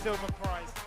silver prize.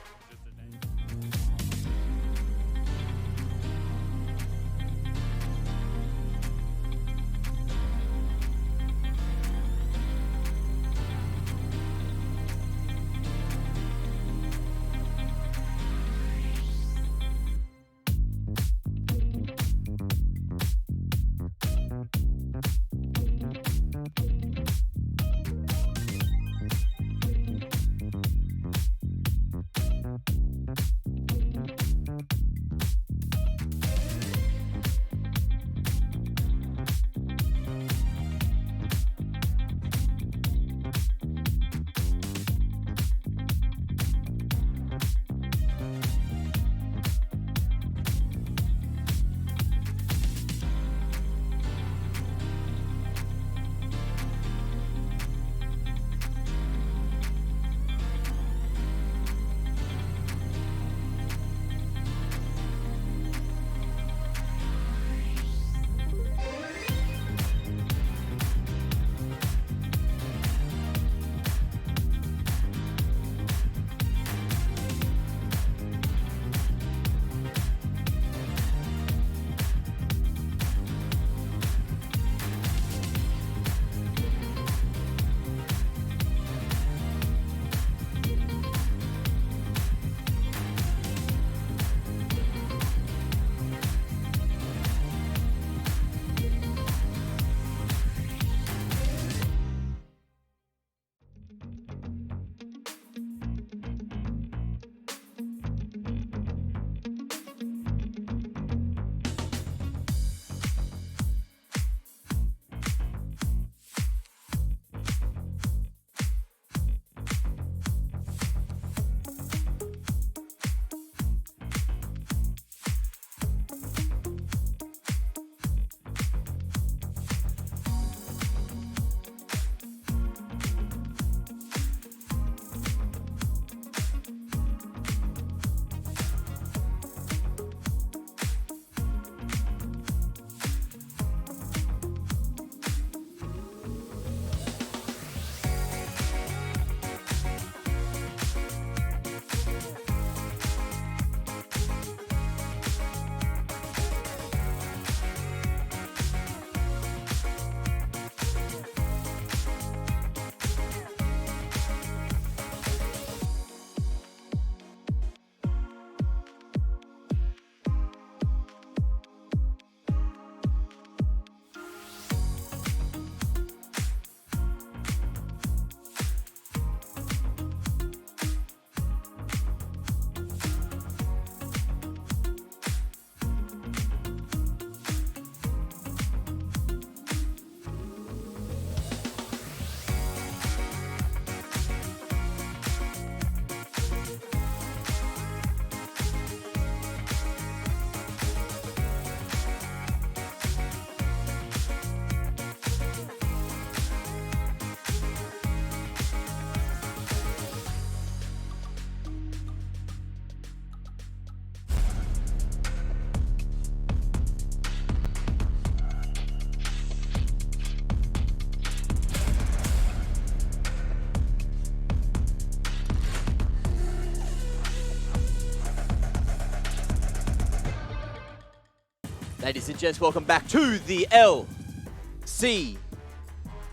Ladies and gents, welcome back to the LCO.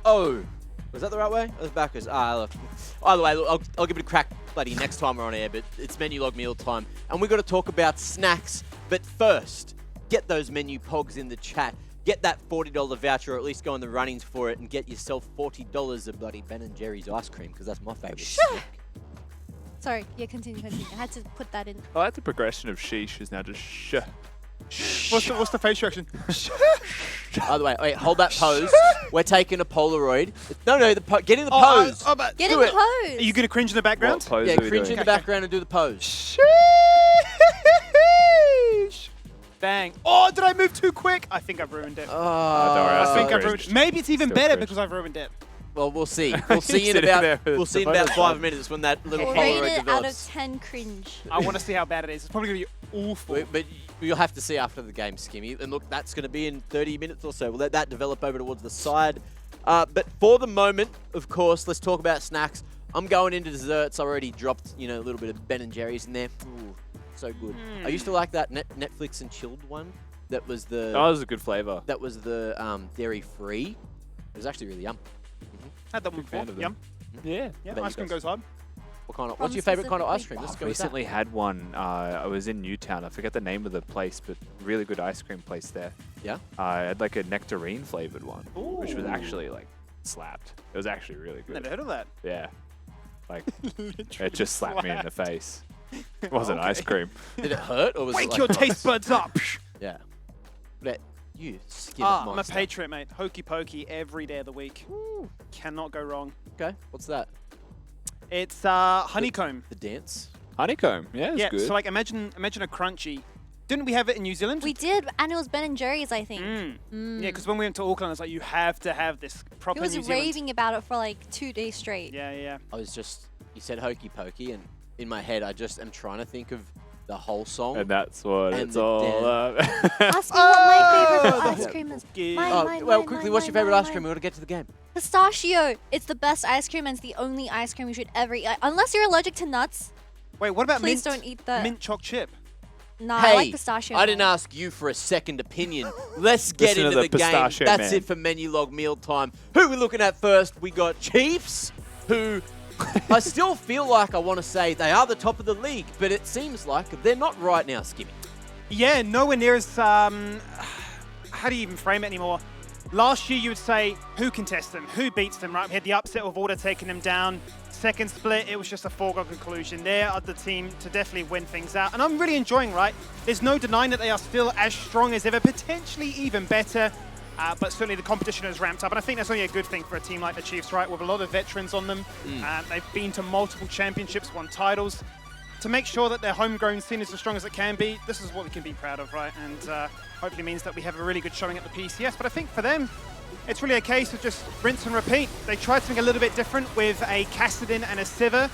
Was that the right way? That was backwards. Look. Either way, look, I'll give it a crack bloody next time we're on air, but it's menu log meal time. And we've got to talk about snacks. But first, get those menu pogs in the chat. Get that $40 voucher, or at least go in the runnings for it, and get yourself $40 of bloody Ben & Jerry's ice cream, because that's my favourite. Sure. Sorry, yeah, continue. I had to put that in. I like the progression of sheesh is now just shh. What's the face reaction? By the way, wait, hold that pose. We're taking a Polaroid. No, get in the pose. Get in the pose. Are you going to cringe in the background? What pose Yeah, are we cringe doing? in the background and do the pose. Sheesh. Bang. Oh, did I move too quick? I think I've ruined it. don't worry, I think still I've ruined cringed. it. Maybe it's even Still better cringed. because I've ruined it. Well, we'll see. We'll see in Sitting there about with the about photo 5 minutes when that little We'll Polaroid rate it out of develops. 10 cringe. I want to see how bad it is. It's probably going to be awful. But you'll have to see after the game, Skimmy. And look, that's going to be in 30 minutes or so. We'll let that develop over towards the side. But for the moment, of course, let's talk about snacks. I'm going into desserts. I already dropped, a little bit of Ben & Jerry's in there. Ooh, so good. I used to like that Netflix and chilled one. That was the. Oh, that was a good flavor. That was the dairy-free. It was actually really yum. Had that one before. fan of them. Yum. Yeah. Yeah, bet ice you cream guys. goes hard. What's your favorite kind of ice cream? Let's I've go with that. recently had one. I was in Newtown. I forget the name of the place, but really good ice cream place there. Yeah? I had like a nectarine flavored one, which was actually like slapped. It was actually really good. Never heard of that. Yeah. Like, Literally it just slapped me in the slapped. face. It wasn't Okay. ice cream. Did it hurt or was it Wake like your gross? taste buds up. Yeah. But you skip I'm a monster. patriot, mate. Hokey pokey every day of the week. Cannot go wrong. Okay, what's that? It's honeycomb. The dance? Honeycomb. Yeah, it's Yeah, good. so like imagine a crunchy. Didn't we have it in New Zealand? We did, and it was Ben & Jerry's, I think. Yeah, because when we went to Auckland, it's like you have to have this proper He was New Zealand. raving about it for like 2 days straight. Yeah, yeah. I was just, you said hokey pokey, and in my head, I just am trying to think of the whole song. And that's what And it's the all about. Ask me what my favorite Oh, ice cream is. Yeah. Mine, Oh, mine, well, mine, quickly, mine, what's your mine, favorite mine, ice cream? We mine. got to get to the game. Pistachio. It's the best ice cream and it's the only ice cream you should ever eat. Unless you're allergic to nuts, Wait, what about please mint? don't eat that. Mint choc chip. Nah, Hey, I like pistachio. I didn't more. ask you for a second opinion. Let's get Listen to into the the game. pistachio That's man. it for menu log meal time. Who are we looking at first? We got Chiefs, who I still feel like I want to say they are the top of the league, but it seems like they're not right now, Skimmy. Yeah, nowhere near as how do you even frame it anymore? Last year you would say who contests them, who beats them, right? We had the upset of Order taking them down. Second split, it was just a foregone conclusion. They are the team to definitely win things out. And I'm really enjoying, right? There's no denying that they are still as strong as ever, potentially even better. But certainly the competition has ramped up. And I think that's only a good thing for a team like the Chiefs, right? With a lot of veterans on them. They've been to multiple championships, won titles. To make sure that their homegrown scene is as strong as it can be, this is what we can be proud of, right? And hopefully means that we have a really good showing at the PCS. But I think for them, it's really a case of just rinse and repeat. They tried something a little bit different with a Kassadin and a Sivir.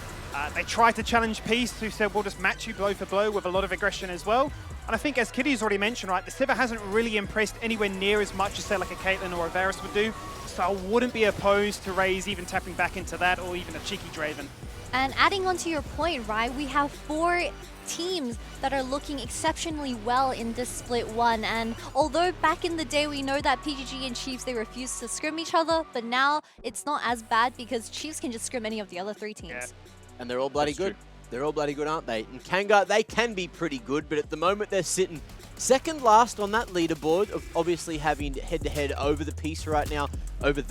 They tried to challenge Peace, who said, we'll just match you blow for blow with a lot of aggression as well. And I think, as Kitty's already mentioned, right, the Sivir hasn't really impressed anywhere near as much as, say, like a Caitlyn or a Varus would do. So I wouldn't be opposed to Raze even tapping back into that, or even a cheeky Draven. And adding on to your point, right, we have 4 teams that are looking exceptionally well in this split one. And although back in the day we know that PGG and Chiefs, they refused to scrim each other, but now it's not as bad because Chiefs can just scrim any of the other 3 teams. Yeah. And they're all bloody That's good. true. They're all bloody good, aren't they? And Kanga, they can be pretty good, but at the moment they're sitting second last on that leaderboard of obviously having head-to-head over the piece right now. Over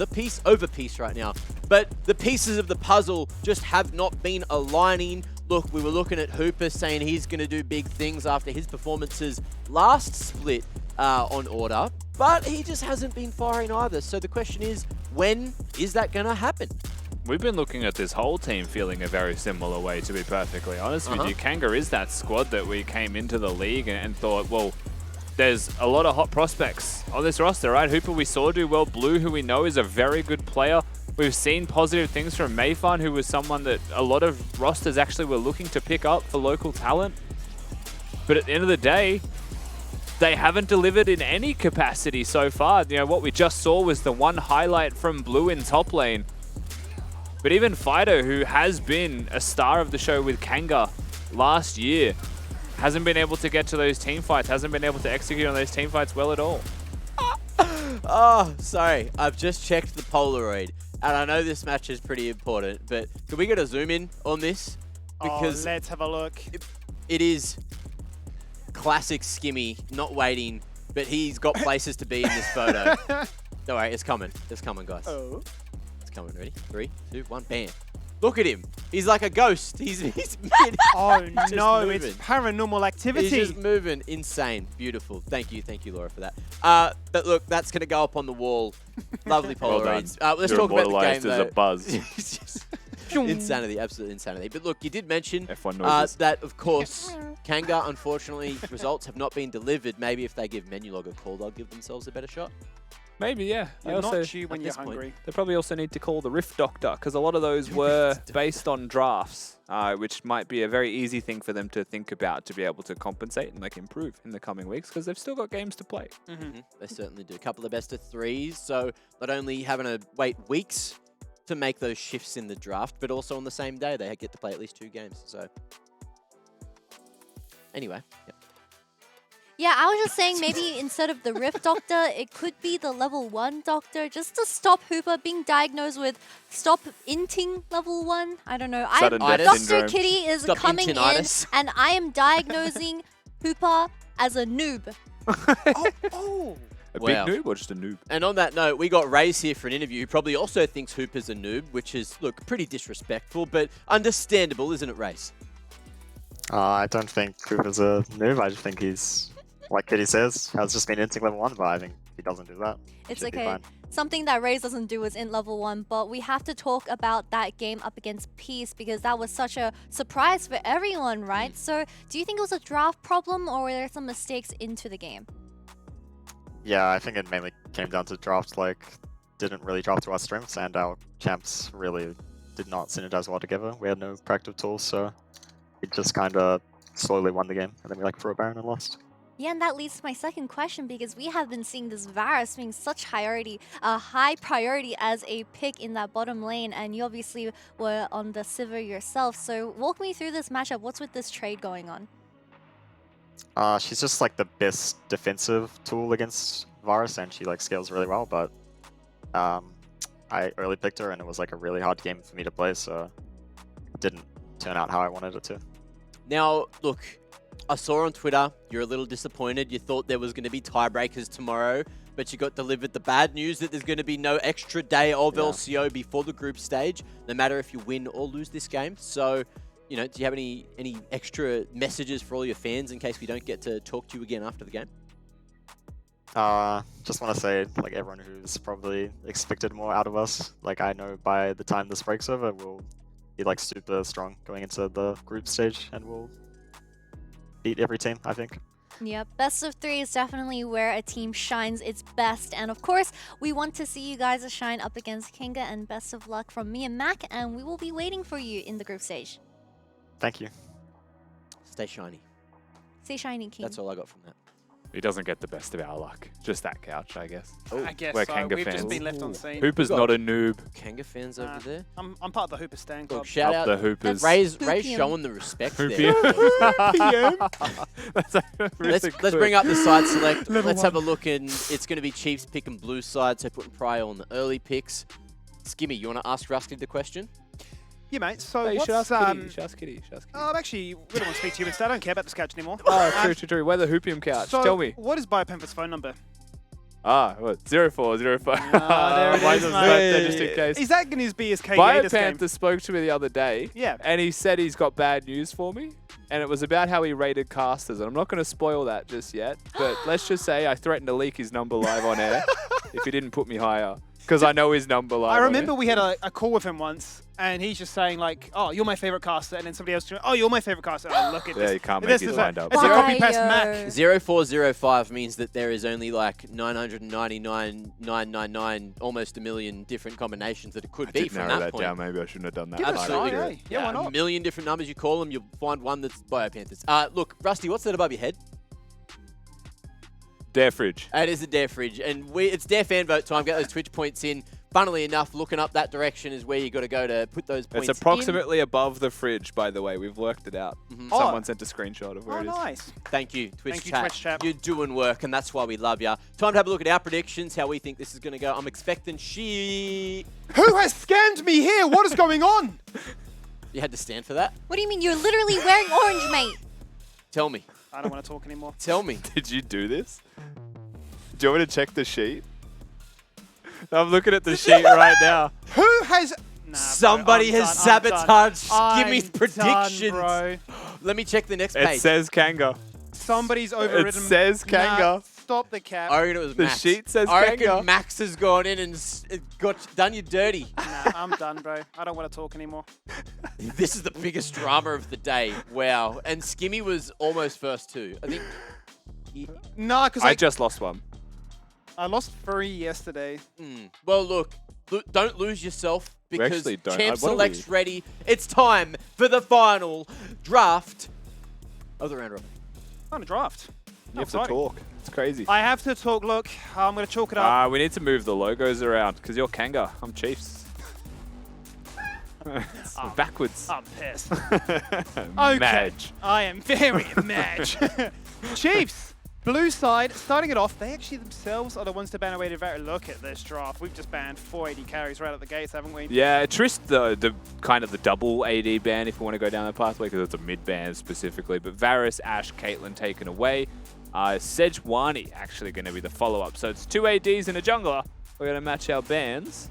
piece right now. But the pieces of the puzzle just have not been aligning. Look, we were looking at Hooper saying he's going to do big things after his performances last split on Order, but he just hasn't been firing either. So the question is, when is that going to happen? We've been looking at this whole team feeling a very similar way, to be perfectly honest with you. Kanga is that squad that we came into the league and thought, well, there's a lot of hot prospects on this roster, right? Hooper we saw do well. Blue, who we know is a very good player. We've seen positive things from Mayfun, who was someone that a lot of rosters actually were looking to pick up for local talent. But at the end of the day, they haven't delivered in any capacity so far. You know, what we just saw was the one highlight from Blue in top lane. But even Fido, who has been a star of the show with Kanga last year, hasn't been able to get to those team fights, hasn't been able to execute on those team fights well at all. Oh, sorry. I've just checked the Polaroid. And I know this match is pretty important, but can we get a zoom in on this? Because let's have a look. it is classic Skimmy, not waiting, but he's got places to be in this photo. Don't worry, it's coming. It's coming, guys. Oh. It's coming. Ready? 3, 2, 1, bam. Look at him. He's like a ghost. He's Oh just no, moving. it's paranormal activity. He's just moving. Insane. Beautiful. Thank you, Laura, for that. But look, that's going to go up on the wall. Lovely Well Polaroids. done. Let's You're talk about the game, immortalized as though. a buzz. It's just insanity, absolute insanity. But look, you did mention F1 noises. that, of course, Kanga, unfortunately, results have not been delivered. Maybe if they give Menulog a call, they'll give themselves a better shot. Maybe, yeah. You're not chew when at you're this point, hungry. They probably also need to call the Rift Doctor, because a lot of those were based on drafts, which might be a very easy thing for them to think about to be able to compensate and like improve in the coming weeks, because they've still got games to play. They certainly do. A couple of best of threes, so not only having to wait weeks to make those shifts in the draft, but also on the same day they get to play at least 2 games. So anyway, yep. Yeah, I was just saying maybe instead of the Rift Doctor, it could be the level 1 Doctor, just to stop Hooper being diagnosed with stop inting level 1. I don't know. Sudden death Dr. syndrome. Kitty is Stop coming in, intinitis. and I am diagnosing Hooper as a noob. A Wow. big noob or just a noob? And on that note, we got Raze here for an interview who probably also thinks Hooper's a noob, which is, look, pretty disrespectful, but understandable, isn't it, Raze? I don't think Cooper's a noob. I just think he's, like Kitty says, has just been inting level 1, but I think he doesn't do that. It's Should be okay. fine. Something that Raze doesn't do is in level 1, but we have to talk about that game up against Peace because that was such a surprise for everyone, right? So do you think it was a draft problem or were there some mistakes into the game? Yeah, I think it mainly came down to draft, like, didn't really draft to our strengths, and our champs really did not synergize well together. We had no practical tools, so it just kind of slowly won the game, and then we, like, threw a Baron and lost. Yeah, and that leads to my second question because we have been seeing this Varus being such high priority as a pick in that bottom lane, and you obviously were on the Sivir yourself. So walk me through this matchup. What's with this trade going on? She's just, like, the best defensive tool against Varus, and she, like, scales really well, but I early picked her, and it was, like, a really hard game for me to play, so it didn't turn out how I wanted it to. Now, look, I saw on Twitter you're a little disappointed. You thought there was going to be tiebreakers tomorrow, but you got delivered the bad news that there's going to be no extra day of LCO before the group stage, no matter if you win or lose this game. So, you know, do you have any extra messages for all your fans in case we don't get to talk to you again after the game? Just want to say, like, everyone who's probably expected more out of us, like, I know by the time this break's over, we'll be, like, super strong going into the group stage, and we'll beat every team, I think. Yep, best of 3 is definitely where a team shines its best. And of course, we want to see you guys shine up against Kanga, and best of luck from me and Mac, and we will be waiting for you in the group stage. Thank you. Stay shiny. Stay shiny, King. That's all I got from that. He doesn't get the best of our luck. Just that couch, I guess. I guess We're so. Kanga We've just fans. been left on scene. Hooper's Got- not a noob. Kanga fans over there. I'm part of the Hooper Stan Club. Look, shout Up out the Hoopers. Ray's Hoopium. showing the respect there. That's really Let's good. bring up the side select. Let's have a look, and it's going to be Chiefs picking blue side, so putting Pryor on the early picks. Skimmy, you want to ask Rusty the question? Yeah, mate. So Hey, you what's should ask Kitty. You should ask Kitty. You should ask Kitty. I'm actually really want to speak to you instead. I don't care about this couch anymore. Oh, true. We're the Hoopium couch. So Tell me. what is Biopemph's phone number? What? 0405. there it Mine's is, on mate. birthday, just in case. Is that going to be his KDA this game? Biopanther spoke to me the other day. Yeah. And he said he's got bad news for me. And it was about how he rated casters. And I'm not going to spoil that just yet. But let's just say I threatened to leak his number live on air if he didn't put me higher. Because I know his number live I on remember air. we had a call with him once, and he's just saying like, "Oh, you're my favorite caster," and then somebody else, "Oh, you're my favorite caster." Oh, look at Yeah, this. you can't This make his is mind a- up. It's a copy paste Fire. Mac. 0405 means that there is only like 999,999, almost a million different combinations that it could I be did from narrow that that point. down. Maybe I shouldn't have done that. Give it a Absolutely. try, eh? Yeah, why A not? million different numbers you call them, you'll find one that's Biopanthers. Look, Rusty, what's that above your head? Dare fridge. It is a Dare Fridge, and it's Dare fan vote time. Get those Twitch points in. Funnily enough, looking up that direction is where you got to go to put those points It's approximately above the fridge, by the way. We've worked it out. Mhm. Oh. Someone sent a screenshot of where Oh, it is. nice. in. Thank you, Twitch Thank you, chat. Twitch chat. You're doing work, and that's why we love you. Time to have a look at our predictions, how we think this is going to go. I'm expecting Who has scammed me here? What is going on? You had to stand for that? What do you mean? You're literally wearing orange, mate. Tell me. I don't want to talk anymore. Tell me. Did you do this? Do you want me to check the sheet? I'm looking at the sheet right now. Who has... Nah, Somebody bro, I'm has done, I'm done. sabotaged I'm Skimmy's done, predictions. bro. Let me check the next It page. says Kanga. Somebody's overridden. It says Kanga. Nah, stop the cap. I reckon it was The Max. sheet says I reckon Kanga. Max has gone in and done you dirty. Nah, I'm done, bro. I don't want to talk anymore. This is the biggest drama of the day. Wow. And Skimmy was almost first too. I think. Nah, because I just lost one. I lost 3 yesterday. Well, look, don't lose yourself because actually don't. Champ What are Select's we? ready. It's time for the final draft of the round robin. On a draft. You have to talk. It's crazy. I have to talk. Look, I'm going to chalk it up. We need to move the logos around because you're Kanga. I'm Chiefs. Backwards. I'm pissed. Okay. Madge. I am very mad. Chiefs, blue side, starting it off. They actually themselves are the ones to ban away to very look at this draft. We've just banned 480 carries right at the gates, haven't we? Yeah, Trist the kind of the double AD ban if we want to go down that pathway because it's a mid ban specifically. But Varus, Ashe, Caitlyn taken away. Sejuani actually going to be the follow-up. So it's 2 ADs and a jungler. We're going to match our bans.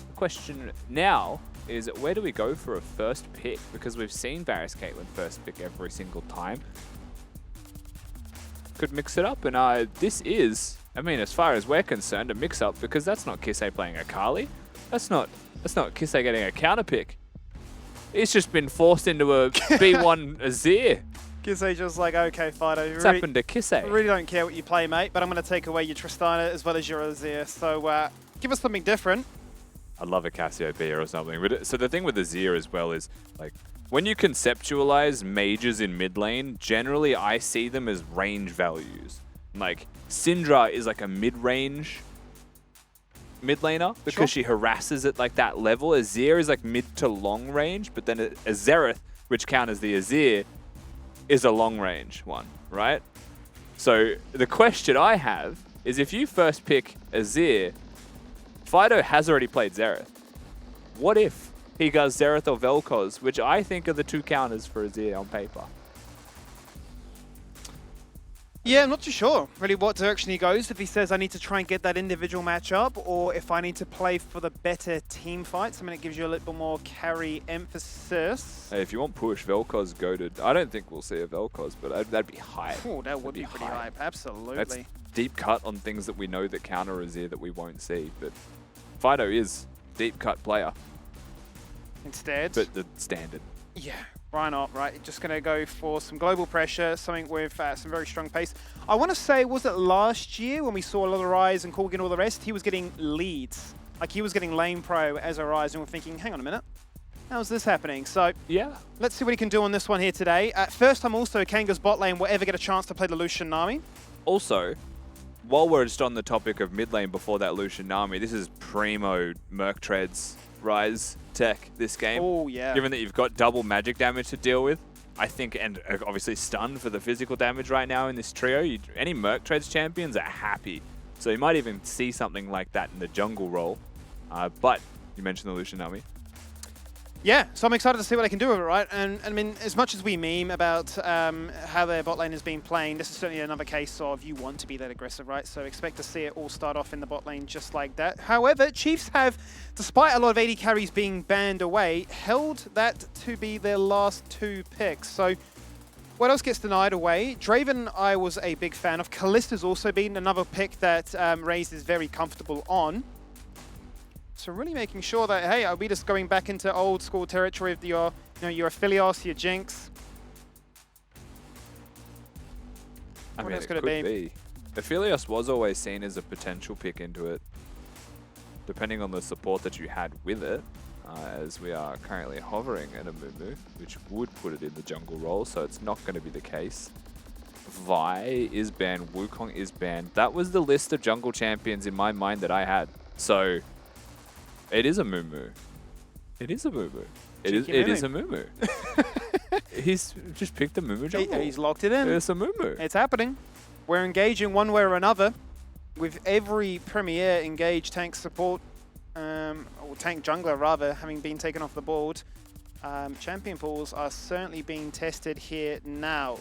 The question now is where do we go for a first pick? Because we've seen Varus Caitlyn first pick every single time. Could mix it up, and this is, I mean, as far as we're concerned, a mix-up because that's not Kisei playing Akali. That's not Kisei getting a counter pick. He's just been forced into a B1 Azir. Kisei just like, okay, Fido. What's happened to Kisei? I really don't care what you play, mate, but I'm going to take away your Tristana as well as your Azir. So give us something different. I'd love a Cassiopeia or something. But so the thing with Azir as well is, like, when you conceptualize mages in mid lane, generally I see them as range values. Like, Syndra is like a mid-range mid laner because she harasses at like that level. Azir is like mid to long range, but then Azereth, which counters the Azir, is a long range one, right? So the question I have is if you first pick Azir, Fido has already played Xerath. What if he goes Xerath or Vel'Koz, which I think are the two counters for Azir on paper? Yeah, I'm not too sure really what direction he goes. If he says I need to try and get that individual matchup, or if I need to play for the better team fights. I mean, it gives you a little bit more carry emphasis. Hey, if you want push, Vel'Koz goated. I don't think we'll see a Vel'Koz, but that'd be hype. Oh, that would be pretty hype. Absolutely. That's deep cut on things that we know that counter Azir that we won't see. But Fido is deep cut player. Instead. But the standard. Yeah. Why not, right? Just going to go for some global pressure, something with some very strong pace. I want to say, was it last year when we saw a lot of Ryze and Corgan and all the rest? He was getting leads. Like, he was getting lane pro as a Ryze, and we're thinking, hang on a minute. How's this happening? So, yeah, let's see what he can do on this one here today. First time also, Kanga's bot lane will ever get a chance to play the Lucian Nami. Also, while we're just on the topic of mid lane before that Lucian Nami, this is primo Merc Treads Ryze tech this game. Oh, yeah. Given that you've got double magic damage to deal with, I think, and obviously stun for the physical damage right now in this trio, any Merc Treads champions are happy. So you might even see something like that in the jungle role. But you mentioned the Lucian Nami. Yeah, so I'm excited to see what they can do with it, right? And I mean, as much as we meme about how their bot lane has been playing, this is certainly another case of you want to be that aggressive, right? So expect to see it all start off in the bot lane just like that. However, Chiefs have, despite a lot of AD carries being banned away, held that to be their last 2 picks. So what else gets denied away? Draven, I was a big fan of. Kallista's also been another pick that Raze is very comfortable on. So really making sure that, hey, are we just going back into old school territory of your, your Aphelios, your Jinx? I mean, else it could could it be. Aphelios was always seen as a potential pick into it, depending on the support that you had with it, as we are currently hovering at a Mumu, which would put it in the jungle role, so it's not going to be the case. Vi is banned, Wukong is banned. That was the list of jungle champions in my mind that I had. So it is a Mumu. It is a Mumu. It is a Mumu. He's just picked a Mumu jungle. He's locked it in. It's a Mumu. It's happening. We're engaging one way or another with every Premier engaged tank support, or tank jungler rather, having been taken off the board. Champion pools are certainly being tested here now.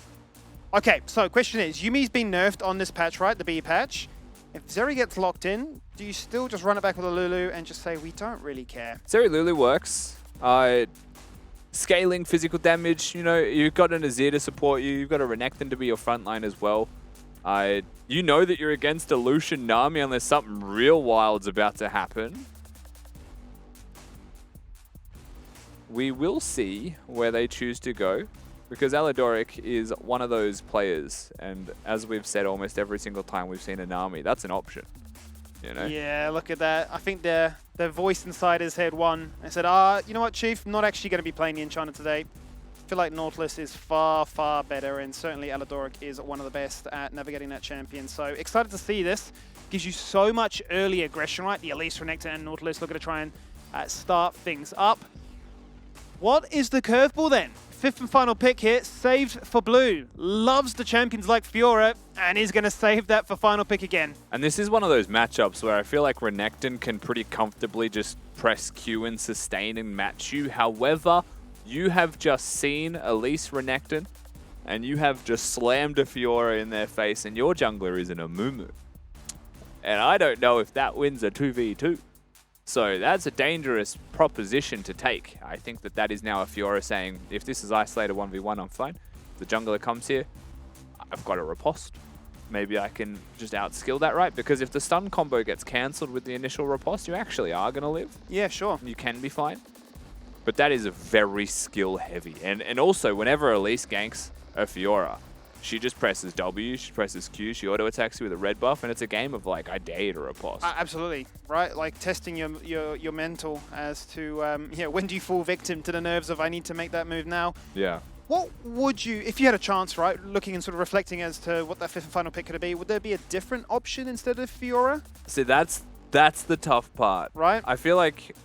Okay, so question is, Yumi's been nerfed on this patch, right? The B patch. If Zeri gets locked in, do you still just run it back with a Lulu and just say, we don't really care? Zeri Lulu works. Scaling physical damage, you've got an Azir to support you. You've got a Renekton to be your front line as well. You know that you're against a Lucian Nami unless something real wild's about to happen. We will see where they choose to go, because Aladoric is one of those players, and as we've said almost every single time we've seen a Nami, that's an option. you know? Yeah, look at that. I think the voice inside his head won. I said, you know what, Chief? I'm not actually going to be playing the Enchanter today. I feel like Nautilus is far, far better, and certainly Aladoric is one of the best at navigating that champion. So excited to see this. Gives you so much early aggression, right? The Elise, Renekton, and Nautilus looking to try and start things up. What is the curveball then? Fifth and final pick here, saved for blue. Loves the champions like Fiora, and is going to save that for final pick again. And this is one of those matchups where I feel like Renekton can pretty comfortably just press Q and sustain and match you. However, you have just seen Elise Renekton, and you have just slammed a Fiora in their face, and your jungler is an Amumu. And I don't know if that wins a 2v2. So that's a dangerous proposition to take. I think that that is now a Fiora saying, if this is isolated 1v1, I'm fine. If the jungler comes here, I've got a riposte. Maybe I can just outskill that, right? Because if the stun combo gets cancelled with the initial riposte, you actually are going to live. Yeah, sure. You can be fine. But that is a very skill heavy. And also, whenever Elise ganks a Fiora, she just presses W, she presses Q, she auto-attacks you with a red buff, and it's a game of like, I dare to riposte. Absolutely, right? Like testing your mental as to, when do you fall victim to the nerves of I need to make that move now? Yeah. What would you, if you had a chance, right, looking and sort of reflecting as to what that fifth and final pick could be, would there be a different option instead of Fiora? See, that's the tough part. Right. I feel like,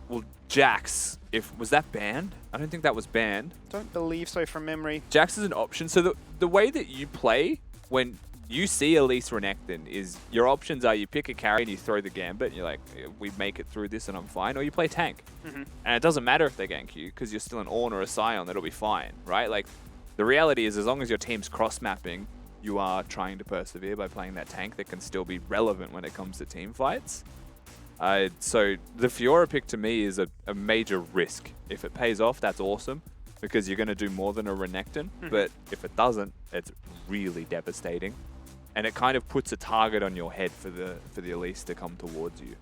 well, Jax, was that banned? I don't think that was banned. Don't believe so from memory. Jax is an option. So the way that you play when you see Elise Renekton is your options are you pick a carry and you throw the gambit and you're like, we make it through this and I'm fine, or you play tank. And it doesn't matter if they gank you because you're still an Ornn or a Scion, that'll be fine, right? Like the reality is as long as your team's cross-mapping, you are trying to persevere by playing that tank that can still be relevant when it comes to team fights. So the Fiora pick to me is a major risk. If it pays off, that's awesome because you're going to do more than a Renekton. But if it doesn't, it's really devastating. And it kind of puts a target on your head for the Elise to come towards you.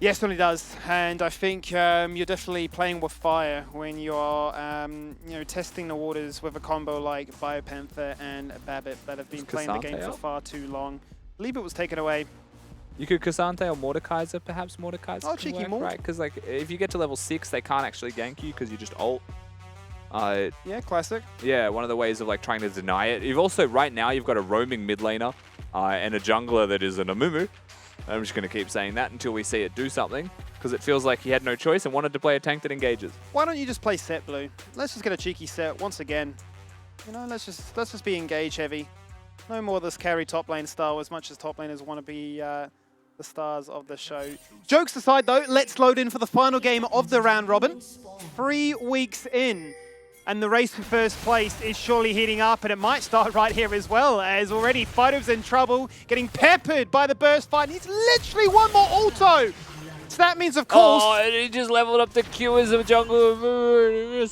Yes, it certainly does. And I think you're definitely playing with fire when you're testing the waters with a combo like Biopanther and Babbitt that have been playing the game for far too long. I believe it was taken away. You could Cassante or Mordekaiser, perhaps Mordekaiser. Oh, cheeky Mord. Right? Because like if you get to level 6, they can't actually gank you because you just ult. Yeah, classic. Yeah, one of the ways of like trying to deny it. You've also, right now, you've got a roaming mid laner and a jungler that is an Amumu. I'm just going to keep saying that until we see it do something because it feels like he had no choice and wanted to play a tank that engages. Why don't you just play set blue? Let's just get a cheeky set once again. You know, let's just be engage heavy. No more of this carry top lane style as much as top laners want to be the stars of the show. Jokes aside though, let's load in for the final game of the round robin. 3 weeks in, and the race for first place is surely heating up, and it might start right here as well, as already Fido's in trouble, getting peppered by the burst fight. He's literally one more auto! So that means, of course... Oh, and he just leveled up the Q as a jungle.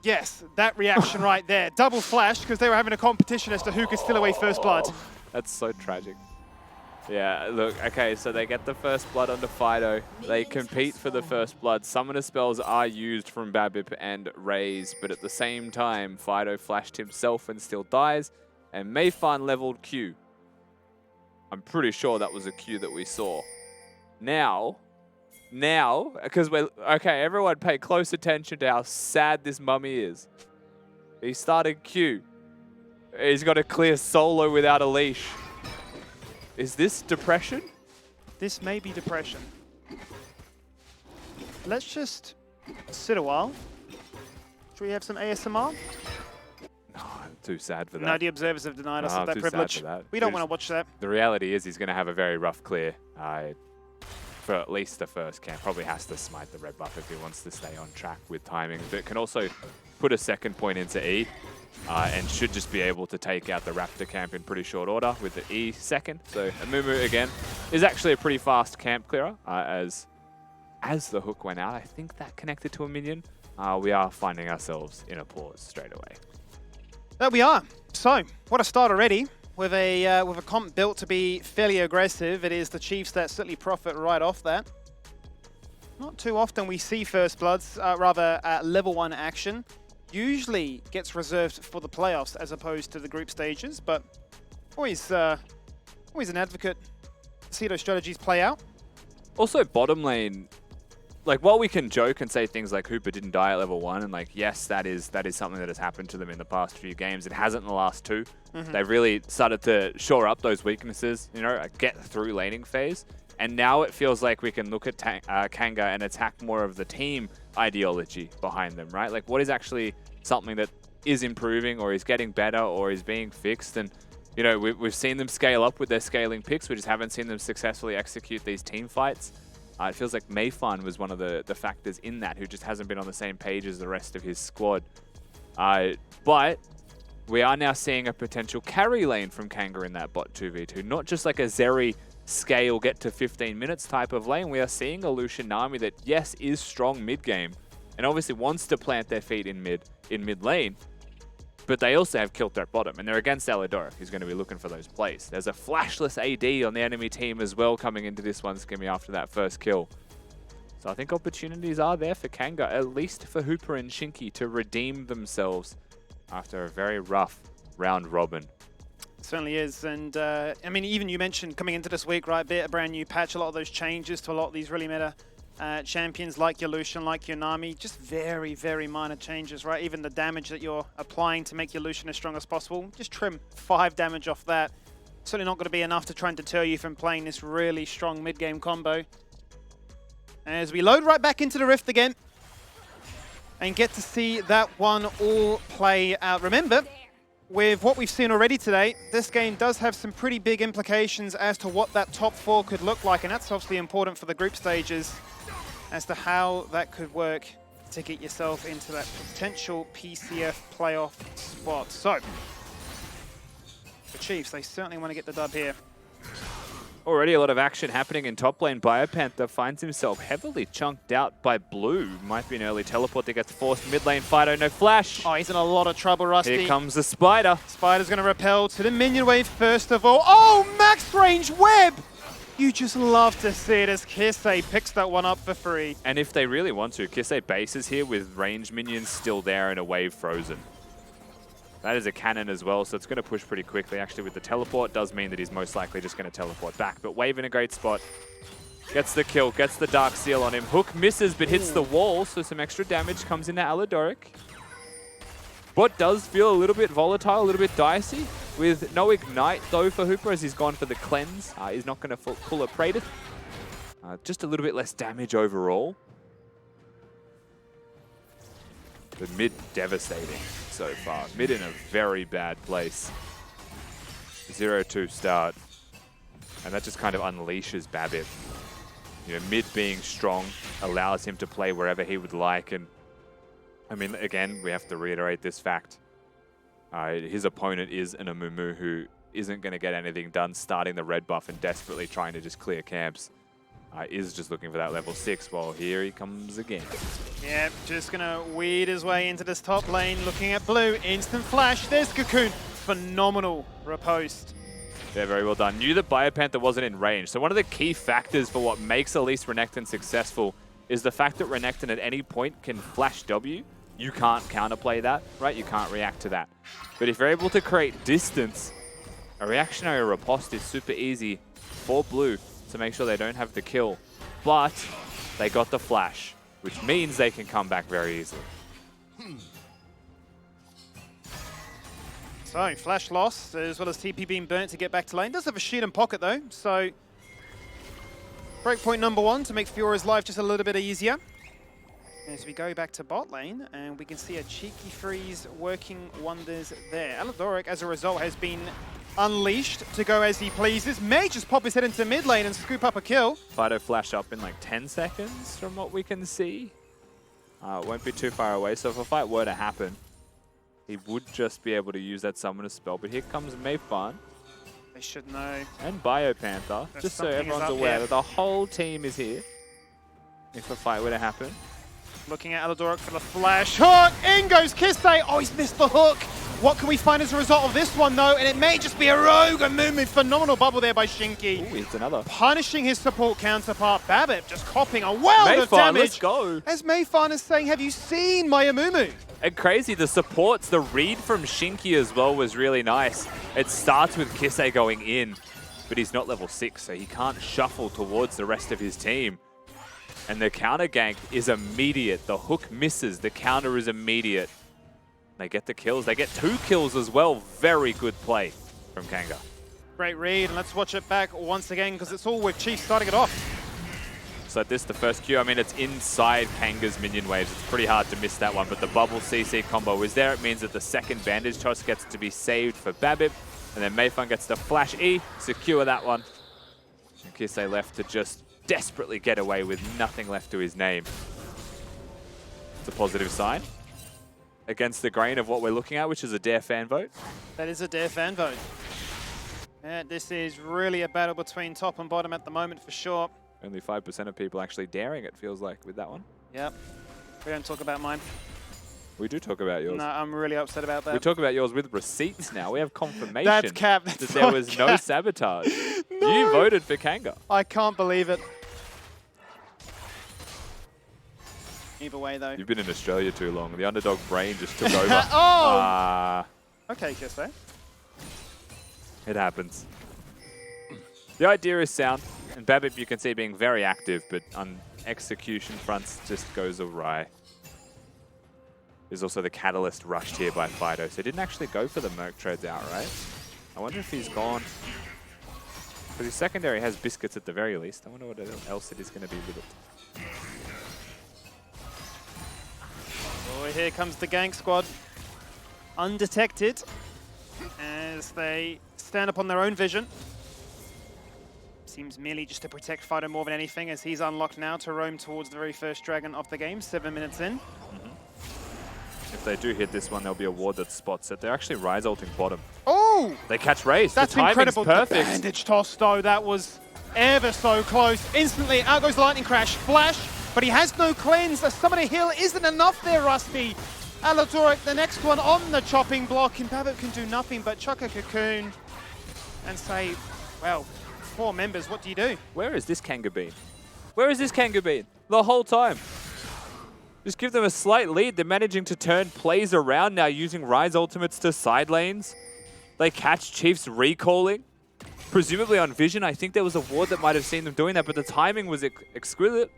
Yes, that reaction right there. Double flash, because they were having a competition as to who could steal away first blood. That's so tragic. Yeah, look, okay, so they get the first blood onto Fido. They compete for the first blood. Summoner spells are used from Babip and Raze, but at the same time, Fido flashed himself and still dies, and Mayfan leveled Q. I'm pretty sure that was a Q that we saw. Now, because okay, everyone pay close attention to how sad this mummy is. He started Q. He's got to clear solo without a leash. Is this depression? This may be depression. Let's just sit a while. Should we have some ASMR? No, I'm too sad for that. No, the observers have denied us No, of that I'm too sad privilege. for that. We don't want to watch that. The reality is he's going to have a very rough clear for at least the first camp. Probably has to smite the red buff if he wants to stay on track with timing. But can also put a second point into E. And should just be able to take out the Raptor camp in pretty short order with the E second. So Amumu, again, is actually a pretty fast camp clearer. As the hook went out, I think that connected to a minion. We are finding ourselves in a pause straight away. There we are. So, what a start already. With a comp built to be fairly aggressive, it is the Chiefs that certainly profit right off that. Not too often we see First Bloods, rather level 1 action. Usually gets reserved for the playoffs as opposed to the group stages, but always Always an advocate. See those strategies play out. Also, bottom lane, like, while we can joke and say things like Hooper didn't die at level 1, and like, yes, that is something that has happened to them in the past few games. It hasn't in the last 2. They've really started to shore up those weaknesses, you know, get through laning phase. And now it feels like we can look at Kanga and attack more of the team ideology behind them, right? Like, what is actually something that is improving or is getting better or is being fixed? And, you know, we've seen them scale up with their scaling picks. We just haven't seen them successfully execute these team fights. It feels like Mayfun was one of the factors in that, who just hasn't been on the same page as the rest of his squad. But we are now seeing a potential carry lane from Kanga in that bot 2v2, not just like a Zeri scale get to 15 minutes type of lane. We are seeing a Lucian Nami that, yes, is strong mid-game and obviously wants to plant their feet in mid lane, but they also have kill threat bottom, and they're against Alidoric, who's going to be looking for those plays. There's a flashless AD on the enemy team as well coming into this one, Skimmy, after that first kill. So I think opportunities are there for Kanga, at least for Hooper and Shinky, to redeem themselves after a very rough round robin. Certainly is, and I mean, even you mentioned coming into this week, right, a brand new patch, a lot of those changes to a lot of these really meta champions like your Lucian, like your Nami, just very, very minor changes, right? Even the damage that you're applying to make your Lucian as strong as possible, just trim 5 damage off that. Certainly not going to be enough to try and deter you from playing this really strong mid-game combo. As we load right back into the Rift again and get to see that one all play out. Remember, with what we've seen already today, this game does have some pretty big implications as to what that top 4 could look like, and that's obviously important for the group stages as to how that could work to get yourself into that potential PCF playoff spot. So, the Chiefs, they certainly want to get the dub here. Already a lot of action happening in top lane. BioPanther finds himself heavily chunked out by Blue. Might be an early teleport that gets forced. Mid lane Fido, no flash. Oh, he's in a lot of trouble, Rusty. Here comes the Spider. Spider's going to repel to the minion wave first of all. Oh, max range web! You just love to see it as Kisei picks that one up for free. And if they really want to, Kisei bases here with ranged minions still there and a wave frozen. That is a cannon as well, so it's going to push pretty quickly. Actually, with the teleport, does mean that he's most likely just going to teleport back. But Wave in a great spot. Gets the kill, gets the Dark Seal on him. Hook misses, but hits the wall, so some extra damage comes into Alidoric. Bot does feel a little bit volatile, a little bit dicey. With no Ignite, though, for Hooper, as he's gone for the cleanse. He's not going to pull a Praetor. Just a little bit less damage overall. But mid devastating so far. Mid in a very bad place. 0-2 start. And that just kind of unleashes Babip. You know, mid being strong allows him to play wherever he would like. And I mean, again, we have to reiterate this fact. His opponent is an Amumu who isn't going to get anything done starting the red buff and desperately trying to just clear camps. Is just looking for that level 6. Well, here he comes again. Yeah, just going to weed his way into this top lane. Looking at Blue, instant flash. There's Cocoon. Phenomenal riposte. Yeah, very well done. Knew that BioPanther wasn't in range. So one of the key factors for what makes Elise Renekton successful is the fact that Renekton at any point can flash W. You can't counterplay that, right? You can't react to that. But if you're able to create distance, a reactionary riposte is super easy for Blue to make sure they don't have the kill. But they got the flash, which means they can come back very easily. So, flash lost, as well as TP being burnt to get back to lane. Does have a shield in pocket though, so breakpoint number 1 to make Fiora's life just a little bit easier. As we go back to bot lane, and we can see a cheeky freeze working wonders there. Alidoric, as a result, has been unleashed to go as he pleases. May just pop his head into mid lane and scoop up a kill. Fido flash up in like 10 seconds from what we can see. Won't be too far away, so if a fight were to happen, he would just be able to use that summoner spell. But here comes Mayfun. They should know. And BioPanther, just so everyone's aware that the whole team is here if a fight were to happen. Looking at Alidoric for the flash. Hook! In goes Kisei! Oh, he's missed the hook! What can we find as a result of this one, though? And it may just be a rogue, a Mumu. Phenomenal bubble there by Shinky. Ooh, it's another. Punishing his support counterpart, Babip, just copping a world of damage. Let's go. As Mayfun is saying, have you seen my Amumu? And crazy, the supports, the read from Shinky as well was really nice. It starts with Kisei going in. but he's not level 6, so he can't shuffle towards the rest of his team. And the counter gank is immediate. The hook misses, the counter is immediate. They get the kills. They get 2 kills as well. Very good play from Kanga. Great read, and let's watch it back once again because it's all with Chief starting it off. So this, the first Q, I mean, it's inside Kanga's minion waves. It's pretty hard to miss that one, but the bubble CC combo is there. It means that the second bandage toss gets to be saved for Babip, and then Mayfun gets the flash E, secure that one. And Kisei left to just desperately get away with nothing left to his name. It's a positive sign against the grain of what we're looking at, which is a Dare fan vote. That is a Dare fan vote. Yeah, this is really a battle between top and bottom at the moment for sure. Only 5% of people actually daring, it feels like, with that one. Yep. We don't talk about mine. We do talk about yours. No, I'm really upset about that. We talk about yours with receipts now. We have confirmation That's cap. That's that there was no cap. sabotage. No. You voted for Kanga. I can't believe it. Either way, though. You've been in Australia too long. The underdog brain just took over. Oh! Okay, Kisei. It happens. The idea is sound, and Babip you can see being very active, but on execution fronts just goes awry. There's also the Catalyst rushed here by Fido, so he didn't actually go for the Merc Treads outright. I wonder if he's gone. Because his secondary has biscuits at the very least. I wonder what else it is going to be with it. Oh, here comes the gank squad. Undetected as they stand up on their own vision. Seems merely just to protect Fido more than anything, as he's unlocked now to roam towards the very first dragon of the game, 7 minutes in. If they do hit this one, there'll be a ward that spots it. They're actually Rise ulting bottom. Oh! They catch Raze. That's the timing's incredible. perfect. The bandage toss, though, that was ever so close. Instantly, out goes Lightning Crash. Flash, but he has no cleanse. The Summoner Heal isn't enough there, Rusty. Aladoric, the next one on the chopping block, and Babip can do nothing but chuck a cocoon and say, well, 4 members, what do you do? Where is this Kanga been? Where has this Kanga been? The whole time. Just give them a slight lead. They're managing to turn plays around now using Rise ultimates to side lanes. They catch Chiefs recalling, presumably on vision. I think there was a ward that might have seen them doing that, but the timing was exquisite.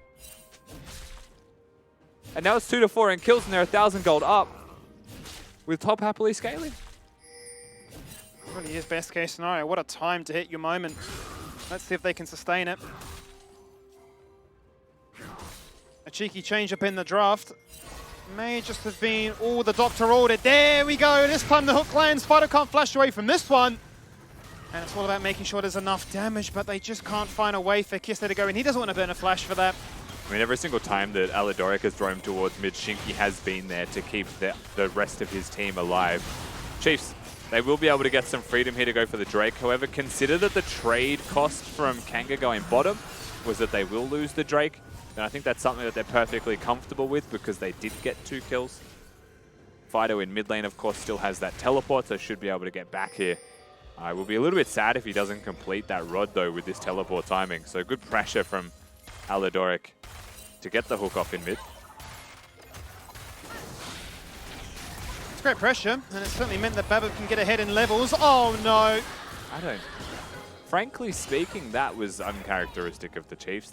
And now it's 2 to 4 in kills, and they're 1,000 gold up with top happily scaling. Really is best case scenario. What a time to hit your moment. Let's see if they can sustain it. A cheeky change up in the draft. May just have been all the doctor ordered. There we go. This time the hook lands. Fido can't flash away from this one. And it's all about making sure there's enough damage, but they just can't find a way for Kisei to go in. He doesn't want to burn a flash for that. I mean, every single time that Aladoric has drawn towards mid, Shinky has been there to keep the rest of his team alive. Chiefs, they will be able to get some freedom here to go for the Drake. However, consider that the trade cost from Kanga going bottom was that they will lose the Drake. And I think that's something that they're perfectly comfortable with because they did get 2 kills. Fido in mid lane, of course, still has that teleport, so should be able to get back here. I will be a little bit sad if he doesn't complete that rod, though, with this teleport timing. So good pressure from Aladoric to get the hook off in mid. It's great pressure, and it certainly meant that Babip can get ahead in levels. Oh, no. Frankly speaking, that was uncharacteristic of the Chiefs.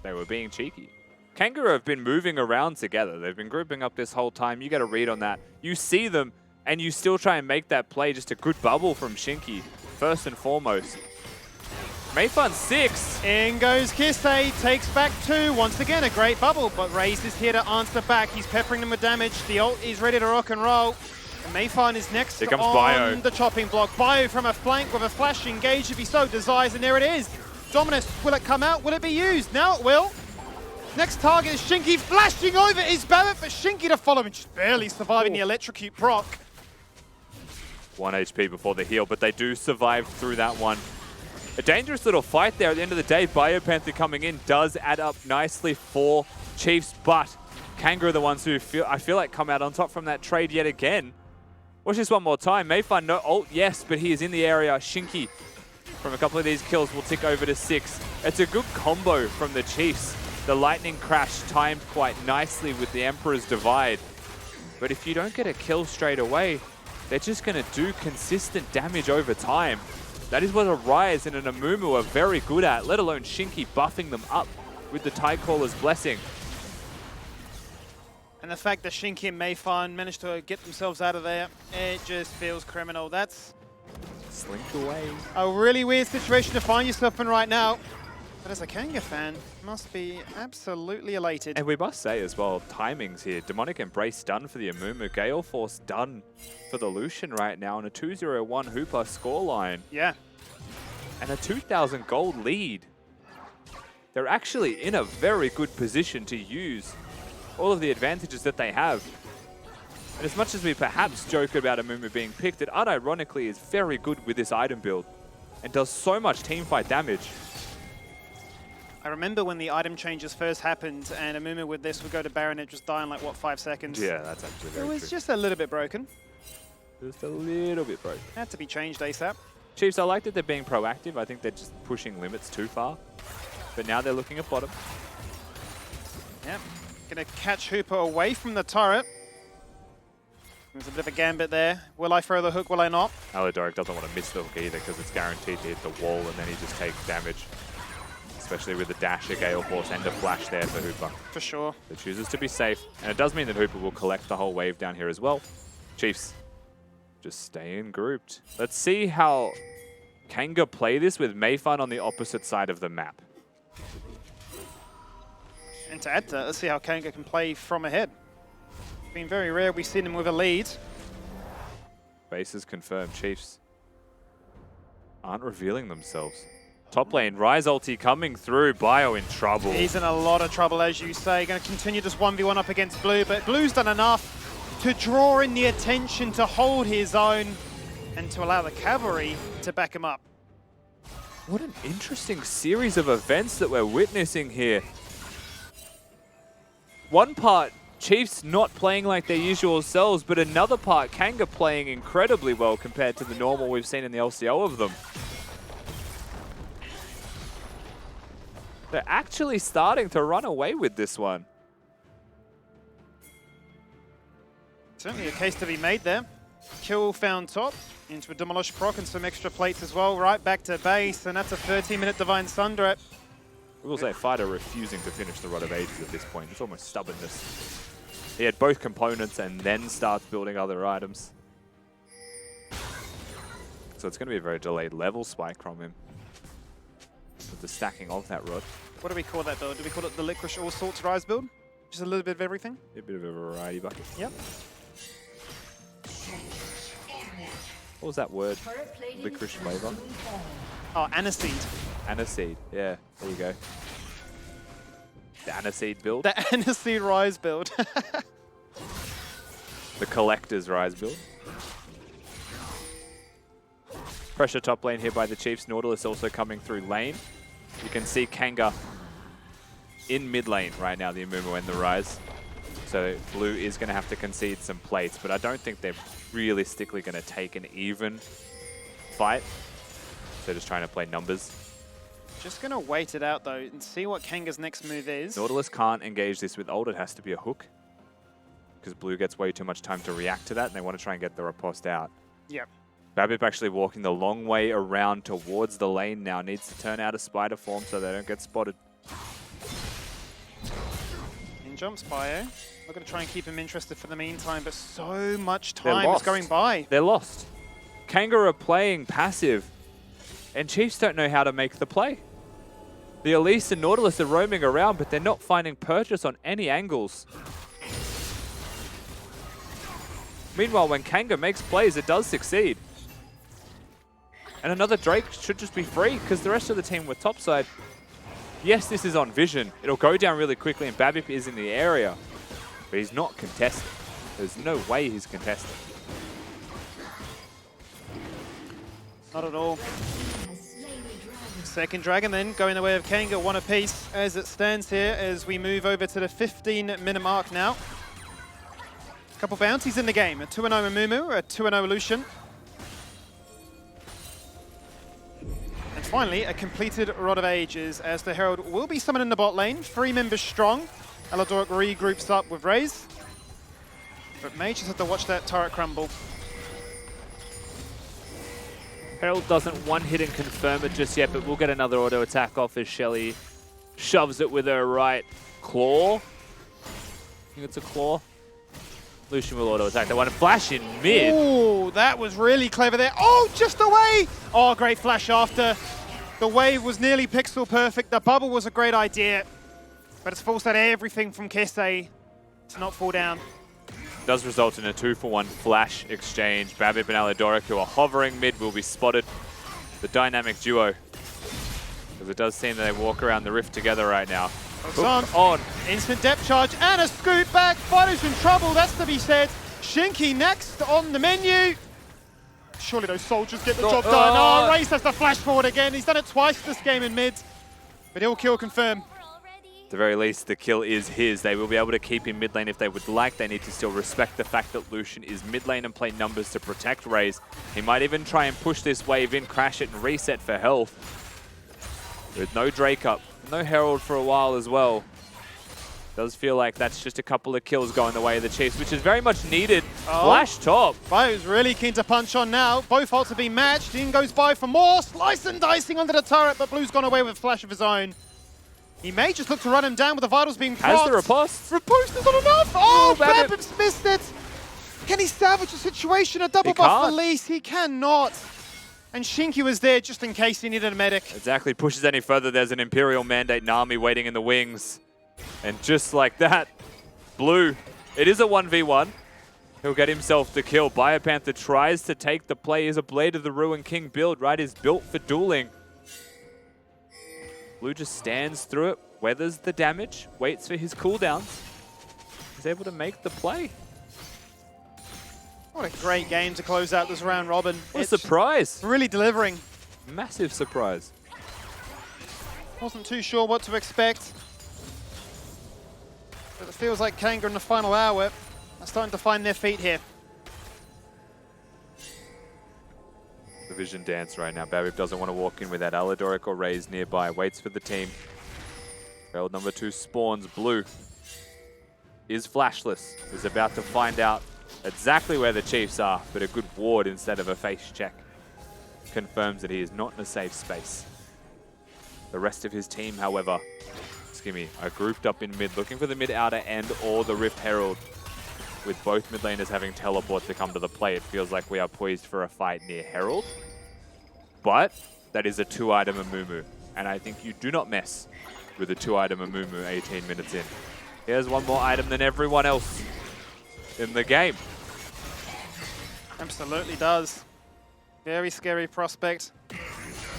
They were being cheeky. Kanga have been moving around together. They've been grouping up this whole time. You get a read on that. You see them, and you still try and make that play. Just a good bubble from Shinky, first and foremost. Mayfun 6. In goes Kisei, takes back 2. Once again, a great bubble, but Raze is here to answer back. He's peppering them with damage. The ult is ready to rock and roll. And Mayfun is next Here comes on Bio. the chopping block. Bio from a flank with a flash engage if he so desires, and there it is. Dominus, will it come out? Will it be used? Now it will. Next target is Shinky, flashing over is Babip for Shinky to follow, and just barely surviving the electrocute proc. 1 HP before the heal, but they do survive through that one. A dangerous little fight there at the end of the day. Biopanther coming in does add up nicely for Chiefs, but Kanga are the ones who I feel like come out on top from that trade yet again. Watch this one more time. Mayfun, no ult, yes, but he is in the area. Shinky, from a couple of these kills, will tick over to 6. It's a good combo from the Chiefs. The Lightning Crash timed quite nicely with the Emperor's Divide. But if you don't get a kill straight away, they're just going to do consistent damage over time. That is what a Rise and an Amumu are very good at, let alone Shinky buffing them up with the Tide Caller's Blessing. And the fact that Shinky and Mayfan managed to get themselves out of there, it just feels criminal. That's Slinked away. a really weird situation to find yourself in right now. But as a Kanga fan, must be absolutely elated. And we must say as well, timings here. Demonic Embrace done for the Amumu. Gale Force done for the Lucian right now on a 2-0-1 Hooper scoreline. Yeah. And a 2,000 gold lead. They're actually in a very good position to use all of the advantages that they have. And as much as we perhaps joke about Amumu being picked, it unironically is very good with this item build and does so much teamfight damage. I remember when the item changes first happened and Amumu with this would go to Baron, it just die in like, what, 5 seconds? Yeah, that's actually It very was true. just a little bit broken. Just a little bit broken. Had to be changed ASAP. Chiefs, I like that they're being proactive. I think they're just pushing limits too far. But now they're looking at bottom. Yep. Gonna catch Hooper away from the turret. There's a bit of a gambit there. Will I throw the hook, will I not? Alidoric doesn't want to miss the hook either because it's guaranteed to hit the wall and then he just takes damage. Especially with the dash, a Gale Force and a flash there for Hooper. For sure. So chooses to be safe. And it does mean that Hooper will collect the whole wave down here as well. Chiefs, just staying grouped. Let's see how Kanga play this with Mayfan on the opposite side of the map. And to add to that, let's see how Kanga can play from ahead. Been very rare we've seen him with a lead. Bases confirmed. Chiefs aren't revealing themselves. Top lane, Rise ulti coming through. Bio in trouble. He's in a lot of trouble, as you say. Going to continue this 1v1 up against Blue, but Blue's done enough to draw in the attention, to hold his own, and to allow the cavalry to back him up. What an interesting series of events that we're witnessing here. One part, Chiefs not playing like their usual selves, but another part, Kanga playing incredibly well compared to the normal we've seen in the LCO of them. They're actually starting to run away with this one. Certainly a case to be made there. Kill found top, into a Demolish proc and some extra plates as well. Right back to base, and that's a 13-minute Divine Sunder. We will say Fighter refusing to finish the Rod of Ages at this point. It's almost stubbornness. He had both components and then starts building other items. So it's going to be a very delayed level spike from him. With the stacking of that Rod. What do we call that build? Do we call it the Licorice All Sorts Rise build? Just a little bit of everything? A bit of a variety bucket. Yep. What was that word? Licorice flavor? Oh, Aniseed. Aniseed. Yeah, there you go. The Aniseed build. The Aniseed Rise build. The Collector's Rise build. Pressure top lane here by the Chiefs. Nautilus also coming through lane. You can see Kanga in mid lane right now, the Amumu and the Rise. So Blue is going to have to concede some plates, but I don't think they're realistically going to take an even fight. So just trying to play numbers. Just going to wait it out, though, and see what Kanga's next move is. Nautilus can't engage this with ult. It has to be a hook. Because Blue gets way too much time to react to that, and they want to try and get the riposte out. Yep. Babip actually walking the long way around towards the lane now. Needs to turn out a spider form so they don't get spotted. In jumps Bio. We're going to try and keep him interested for the meantime, but so much time is lost. going by. They're lost. Kanga are playing passive, and Chiefs don't know how to make the play. The Elise and Nautilus are roaming around, but they're not finding purchase on any angles. Meanwhile, when Kanga makes plays, it does succeed. And another Drake should just be free, because the rest of the team were topside. Yes, this is on vision. It'll go down really quickly, and Babip is in the area. But he's not contesting. There's no way he's contesting. Not at all. Second Dragon then, going the way of Kanga, one apiece as it stands here as we move over to the 15-minute mark now. A couple bounties in the game, a 2-0 Amumu, a 2-0 Lucian. And finally, a completed Rod of Ages as the Herald will be summoned in the bot lane, 3 members strong. Alidoric regroups up with Raze. But Mage just have to watch that turret crumble. Herald doesn't one-hit and confirm it just yet, but we'll get another auto attack off as Shelly shoves it with her right claw. I think it's a claw. Lucian will auto attack that one. Flash in mid. Oh, that was really clever there. Oh, just away. Oh, great flash after. The wave was nearly pixel perfect. The bubble was a great idea, but it's forced out everything from Kese to not fall down. Does result in a 2-for-1 flash exchange. Babip and Alidoric, who are hovering mid, will be spotted. The dynamic duo. Because it does seem that they walk around the rift together right now. Hook on. Instant depth charge and a scoot back. Fido's in trouble, that's to be said. Shinky next on the menu. Surely those soldiers get the job done. Oh, Race has to flash forward again. He's done it twice this game in mid. But he'll kill confirm. At the very least, the kill is his. They will be able to keep him mid lane if they would like. They need to still respect the fact that Lucian is mid lane and play numbers to protect Raze. He might even try and push this wave in, crash it, and reset for health. With no Drake up, no Herald for a while as well. Does feel like that's just a couple of kills going the way of the Chiefs, which is very much needed. Flash top. Bio's really keen to punch on now. Both ults have been matched. Dean goes by for more. Slice and dicing under the turret, but Blue's gone away with a flash of his own. He may just look to run him down with the vitals being procced. Has the riposte? Riposte is not enough. Oh, Babip. Babip's missed it. Can he salvage the situation? A double buff release. He cannot. And Shinky was there just in case he needed a medic. Exactly. Pushes any further, there's an Imperial Mandate Nami waiting in the wings. And just like that, Blue, it is a 1v1. He'll get himself the kill. Biopanther tries to take the play. Is a Blade of the Ruin King build, right? Is built for dueling. Blue just stands through it, weathers the damage, waits for his cooldowns. He's able to make the play. What a great game to close out this round, Robin. What a surprise. Really delivering. Massive surprise. Wasn't too sure what to expect. But it feels like Kanga in the final hour are starting to find their feet here. The vision dance right now. Babip doesn't want to walk in without Alidoric or Raze nearby. Waits for the team. Herald number 2 spawns. Blue is flashless. Is about to find out exactly where the Chiefs are, but a good ward instead of a face check confirms that he is not in a safe space. The rest of his team, however, are grouped up in mid, looking for the mid outer and or the Rift Herald. With both mid laners having teleports to come to the play, it feels like we are poised for a fight near Herald. But that is a 2-item Amumu, and I think you do not mess with a 2-item Amumu 18 minutes in. He has one more item than everyone else in the game. Absolutely does. Very scary prospect.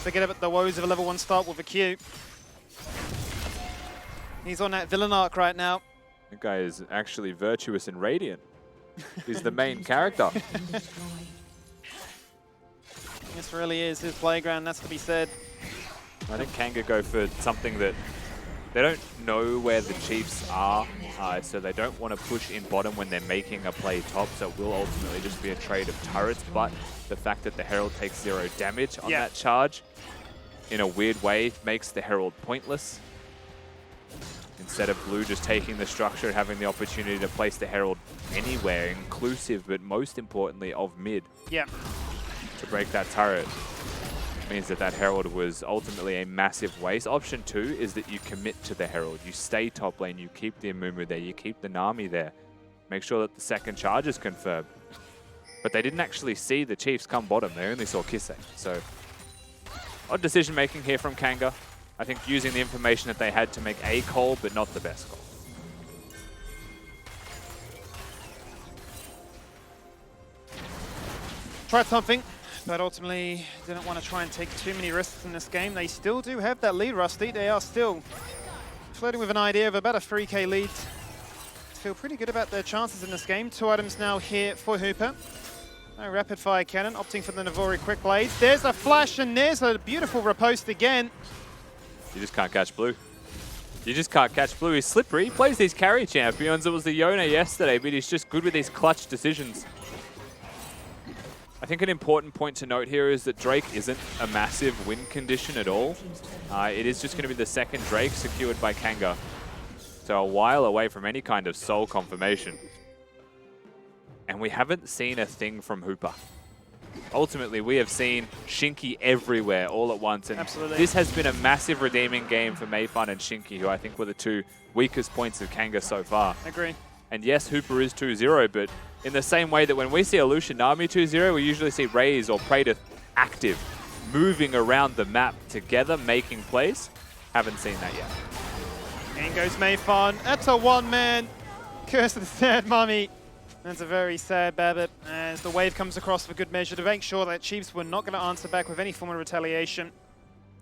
Forget about the woes of a level 1 start with a Q. He's on that villain arc right now. That guy is actually virtuous and radiant. He's the main character. This really is his playground, that's to be said. I think Kanga go for something that they don't know where the Chiefs are, so they don't want to push in bottom when they're making a play top, so it will ultimately just be a trade of turrets, but the fact that the Herald takes 0 damage on that charge, in a weird way, makes the Herald pointless. Instead of Blue just taking the structure and having the opportunity to place the Herald anywhere, inclusive, but most importantly, of mid. Yeah. To break that turret means that that Herald was ultimately a massive waste. Option 2 is that you commit to the Herald. You stay top lane, you keep the Amumu there, you keep the Nami there. Make sure that the second charge is confirmed. But they didn't actually see the Chiefs come bottom, they only saw Kise. So, odd decision making here from Kanga. I think using the information that they had to make a call, but not the best call. Tried something, but ultimately didn't want to try and take too many risks in this game. They still do have that lead, Rusty. They are still flirting with an idea of about a 3k lead. Feel pretty good about their chances in this game. 2 items now here for Hooper. No rapid fire cannon, opting for the Navori quick blade. There's a flash and there's a beautiful riposte again. You just can't catch Blue. You just can't catch Blue. He's slippery. He plays these carry champions. It was the Yona yesterday, but he's just good with these clutch decisions. I think an important point to note here is that Drake isn't a massive win condition at all. It is just going to be the second Drake secured by Kanga. So a while away from any kind of soul confirmation. And we haven't seen a thing from Hooper. ultimately we have seen Shinky everywhere all at once. And Absolutely. this has been a massive redeeming game for Mayfun and Shinky, who I think were the two weakest points of Kanga so far. Agree. And yes, Hooper is 2-0, but in the same way that when we see a Lucian Nami 2-0, we usually see Raze or Praetor active, moving around the map together, making plays. Haven't seen that yet. In goes Mayfun. That's a one-man. Curse of the Third Mummy. That's a very sad Babbitt as the wave comes across for good measure to make sure that Chiefs were not going to answer back with any form of retaliation.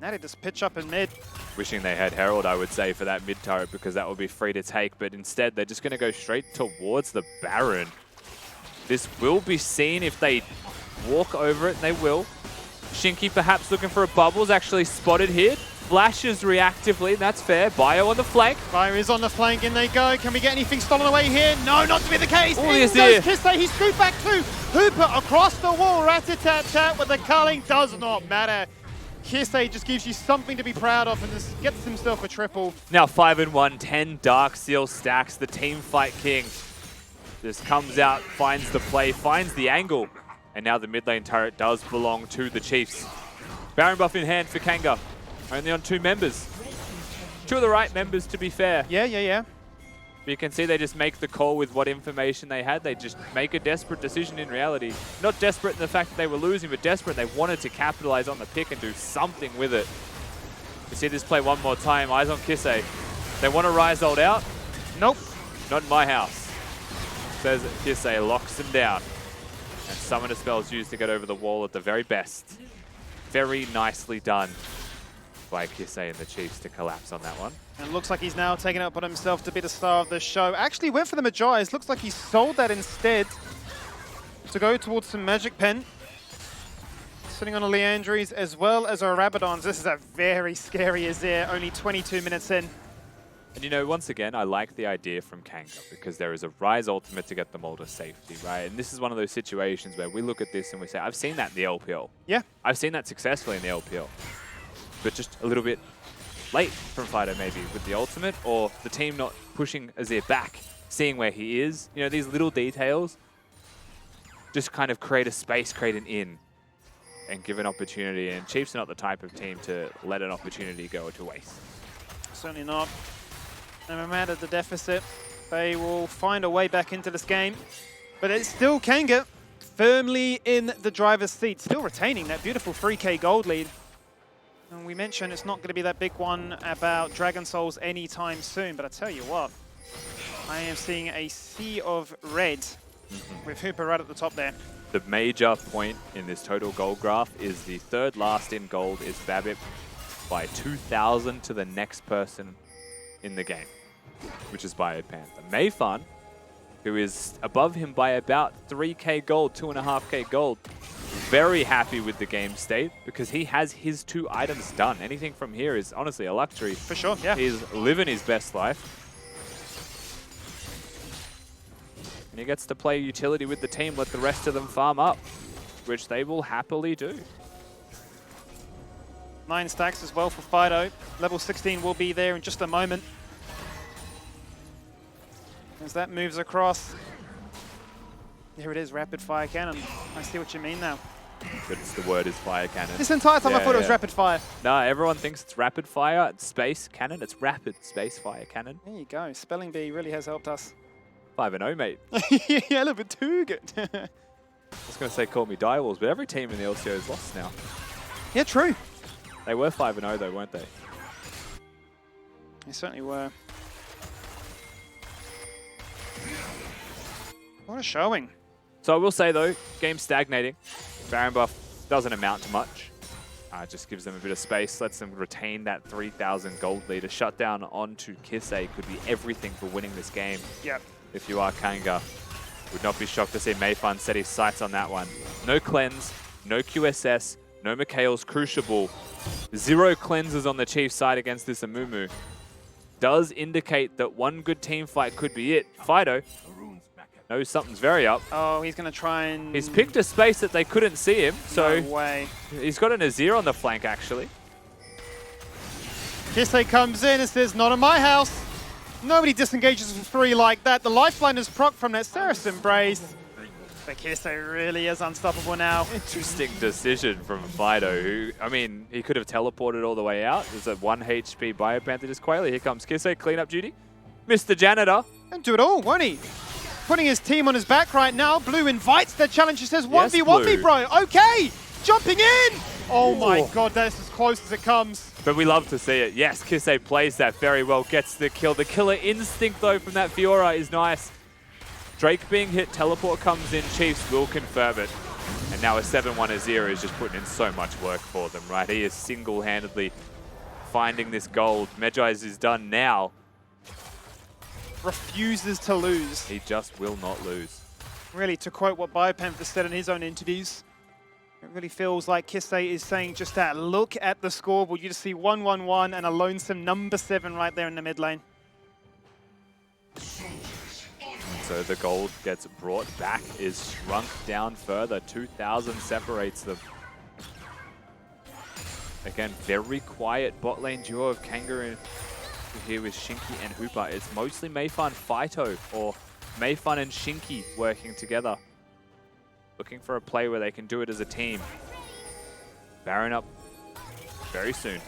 Now they just pitch up in mid. Wishing they had Herald, I would say, for that mid turret, because that would be free to take, but instead they're just going to go straight towards the Baron. This will be seen if they walk over it, and they will. Shinky perhaps looking for a Bubbles, actually spotted here. Flashes reactively, that's fair. Bio on the flank. Fire is on the flank, in they go. Can we get anything stolen away here? No, not to be the case. Oh, In yes, goes yeah. Kiste, he's scooped back too. Hooper across the wall, rat-a-tat-tat with the culling, does not matter. Kiste just gives you something to be proud of and just gets himself a triple. Now 5-1, 10 Dark Seal stacks. The team fight king just comes out, finds the play, finds the angle. And now the mid lane turret does belong to the Chiefs. Baron buff in hand for Kanga. Only on 2 members. 2 of the right members, to be fair. Yeah. But you can see they just make the call with what information they had. They just make a desperate decision in reality. Not desperate in the fact that they were losing, but desperate they wanted to capitalize on the pick and do something with it. You see this play one more time. Eyes on Kisse. They want to rise ult out? Nope. Not in my house. Says Kisse, locks them down. And summoner spells used to get over the wall at the very best. Very nicely done by Kisse and the Chiefs to collapse on that one. And looks like he's now taken it upon himself to be the star of the show. Actually went for the Magi's. Looks like he sold that instead to go towards some Magic Pen. Sitting on a Leandries as well as a Rabadons. This is a very scary Azir, only 22 minutes in. And you know, once again, I like the idea from Kanga because there is a Rise ultimate to get them all to safety, right? And this is one of those situations where we look at this and we say, I've seen that in the LPL. Yeah. I've seen that successfully in the LPL. But just a little bit late from Fido maybe with the ultimate, or the team not pushing Azir back, seeing where he is. You know, these little details just kind of create a space, create an in, and give an opportunity. And Chiefs are not the type of team to let an opportunity go to waste. Certainly not. No matter the deficit, they will find a way back into this game. But it's still Kanga firmly in the driver's seat, still retaining that beautiful 3K gold lead. And we mentioned it's not going to be that big one about Dragon Souls anytime soon, but I tell you what, I am seeing a sea of red with Hooper right at the top there. The major point in this total gold graph is the third last in gold is Babip by 2,000 to the next person in the game, which is Bio Panther. Mayfun, who is above him by about 3k gold, 2.5k gold, very happy with the game state because he has his 2 items done. Anything from here is honestly a luxury. For sure, yeah. He's living his best life. And he gets to play utility with the team, let the rest of them farm up, which they will happily do. 9 stacks as well for Fido. Level 16 will be there in just a moment. As that moves across. Here it is, rapid fire cannon. I see what you mean now. But it's the word is fire cannon. This entire time I thought it was rapid fire. No, everyone thinks it's rapid fire, it's space cannon. It's rapid space fire cannon. There you go. Spelling bee really has helped us. 5-0, mate. Yeah, a little bit too good. I was going to say call me Direwolves, but every team in the LCO is lost now. Yeah, true. They were 5-0 though, weren't they? They certainly were. What a showing. So I will say though, game stagnating. Baron buff doesn't amount to much. Just gives them a bit of space, lets them retain that 3,000 gold lead. A shutdown onto Kisse could be everything for winning this game. Yep. If you are Kanga, would not be shocked to see Mayfun set his sights on that one. No cleanse, no QSS, no Mikhail's Crucible. 0 cleanses on the Chiefs side against this Amumu. Does indicate that one good team fight could be it. Fido knows something's very up. Oh, he's going to try and... He's picked a space that they couldn't see him, so No way. he's got an Azir on the flank actually. Kisse comes in and says, not in my house. Nobody disengages for free like that. The lifeline is proc from that Saracen Brace. But Kiso really is unstoppable now. Interesting decision from Fido, who, I mean, he could have teleported all the way out. There's a 1 HP Biopanther just quietly. Here comes Kiso, cleanup duty. Mr. Janitor. And do it all, won't he? Putting his team on his back right now. Blue invites the challenge. He says, 1v1v, bro. Okay, jumping in. Oh my god, that's as close as it comes. But we love to see it. Yes, Kisei plays that very well, gets the kill. The killer instinct, though, from that Fiora is nice. Drake being hit, teleport comes in, Chiefs will confirm it. And now a 7-1 Azir is just putting in so much work for them, right? He is single-handedly finding this gold. Medjai's is done now. Refuses to lose. He just will not lose. Really, to quote what Biopanther said in his own interviews, it really feels like Kisei is saying just that. Look at the scoreboard. You just see 1-1-1 and a lonesome number 7 right there in the mid lane. So the gold gets brought back, is shrunk down further. 2,000 separates them. Again, very quiet bot lane duo of Kanga and here with Shinky and Hooper. It's mostly Mayfun Fighto or Mayfun and Shinky working together. Looking for a play where they can do it as a team. Baron up very soon.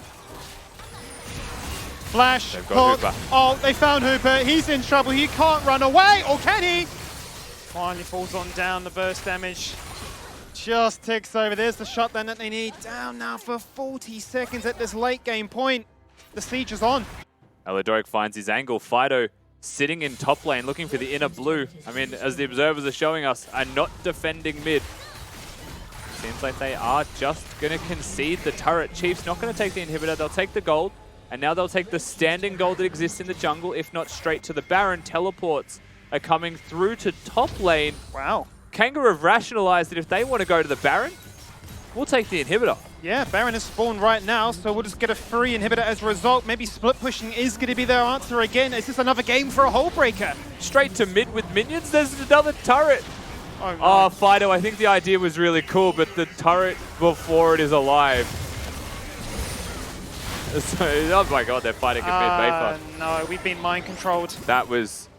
Flash, They've got hook. Hooper. Oh, they found Hooper. He's in trouble. He can't run away. Or can he? Finally falls on down. The burst damage just ticks over. There's the shutdown that they need. Down now for 40 seconds at this late game point. The siege is on. Eladoric finds his angle. Fido sitting in top lane looking for the inner blue. I mean, as the observers are showing us, are not defending mid. Seems like they are just going to concede the turret. Chiefs not going to take the inhibitor. They'll take the gold. And now they'll take the standing gold that exists in the jungle, if not straight to the Baron. Teleports are coming through to top lane. Wow. Kanga have rationalized that if they want to go to the Baron, we'll take the inhibitor. Yeah, Baron is spawned right now, so we'll just get a free inhibitor as a result. Maybe split pushing is going to be their answer again. Is this another game for a hole breaker? Straight to mid with minions. There's another turret. Oh, no. Oh, Fido, I think the idea was really cool, but the turret before it is alive. So, oh my god, they're fighting a mid Mayfun. No, we've been mind controlled. That was,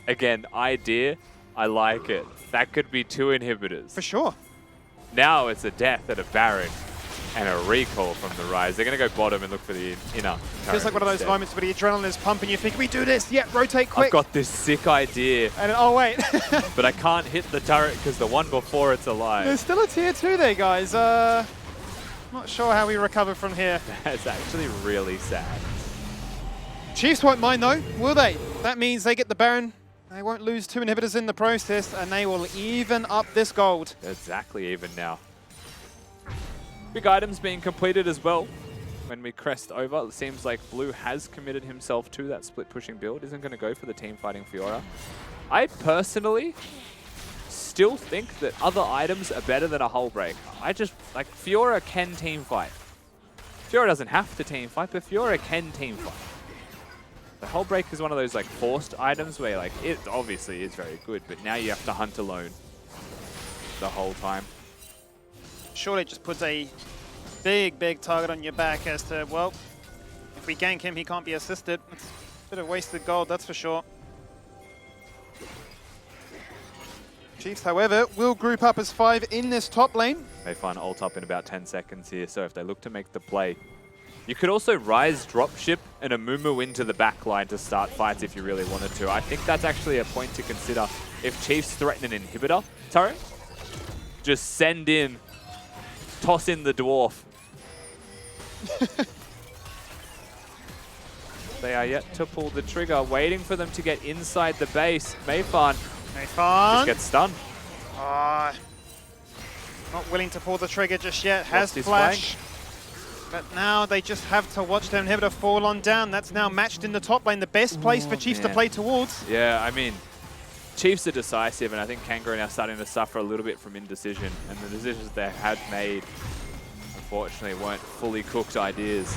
again, idea. I like it. That could be 2 inhibitors. For sure. Now it's a death at a Baron and a recall from the Rise. They're going to go bottom and look for the inner. Feels like one of those moments where the adrenaline is pumping. You think, we do this. Yeah, rotate quick. I've got this sick idea. And oh, wait. But I can't hit the turret because the one before it's alive. There's still a tier 2 there, guys. Not sure how we recover from here. That's actually really sad. Chiefs won't mind, though, will they? That means they get the Baron. They won't lose 2 inhibitors in the process, and they will even up this gold. Exactly even now. Big items being completed as well. When we crest over, it seems like Blue has committed himself to that split pushing build. Isn't going to go for the team fighting Fiora. I personally still think that other items are better than a hull break. I just, like, Fiora can team fight. Fiora doesn't have to team fight, but Fiora can team fight. The hull break is one of those, like, forced items where, like, it obviously is very good, but now you have to hunt alone the whole time. Surely just puts a big, big target on your back as to, well, if we gank him, he can't be assisted. It's a bit of wasted gold, that's for sure. Chiefs, however, will group up as 5 in this top lane. They find ult up in about 10 seconds here, so if they look to make the play. You could also Rise dropship and a Mumu into the back line to start fights if you really wanted to. I think that's actually a point to consider. If Chiefs threaten an inhibitor turret, just send in, toss in the dwarf. They are yet to pull the trigger, waiting for them to get inside the base. Mayfun just gets stunned. Not willing to pull the trigger just yet. Has his flash. But now they just have to watch their inhibitor fall on down. That's now matched in the top lane. The best place for Chiefs to play towards. Yeah, I mean, Chiefs are decisive, and I think Kanga are now starting to suffer a little bit from indecision. And the decisions they had made, unfortunately, weren't fully cooked ideas.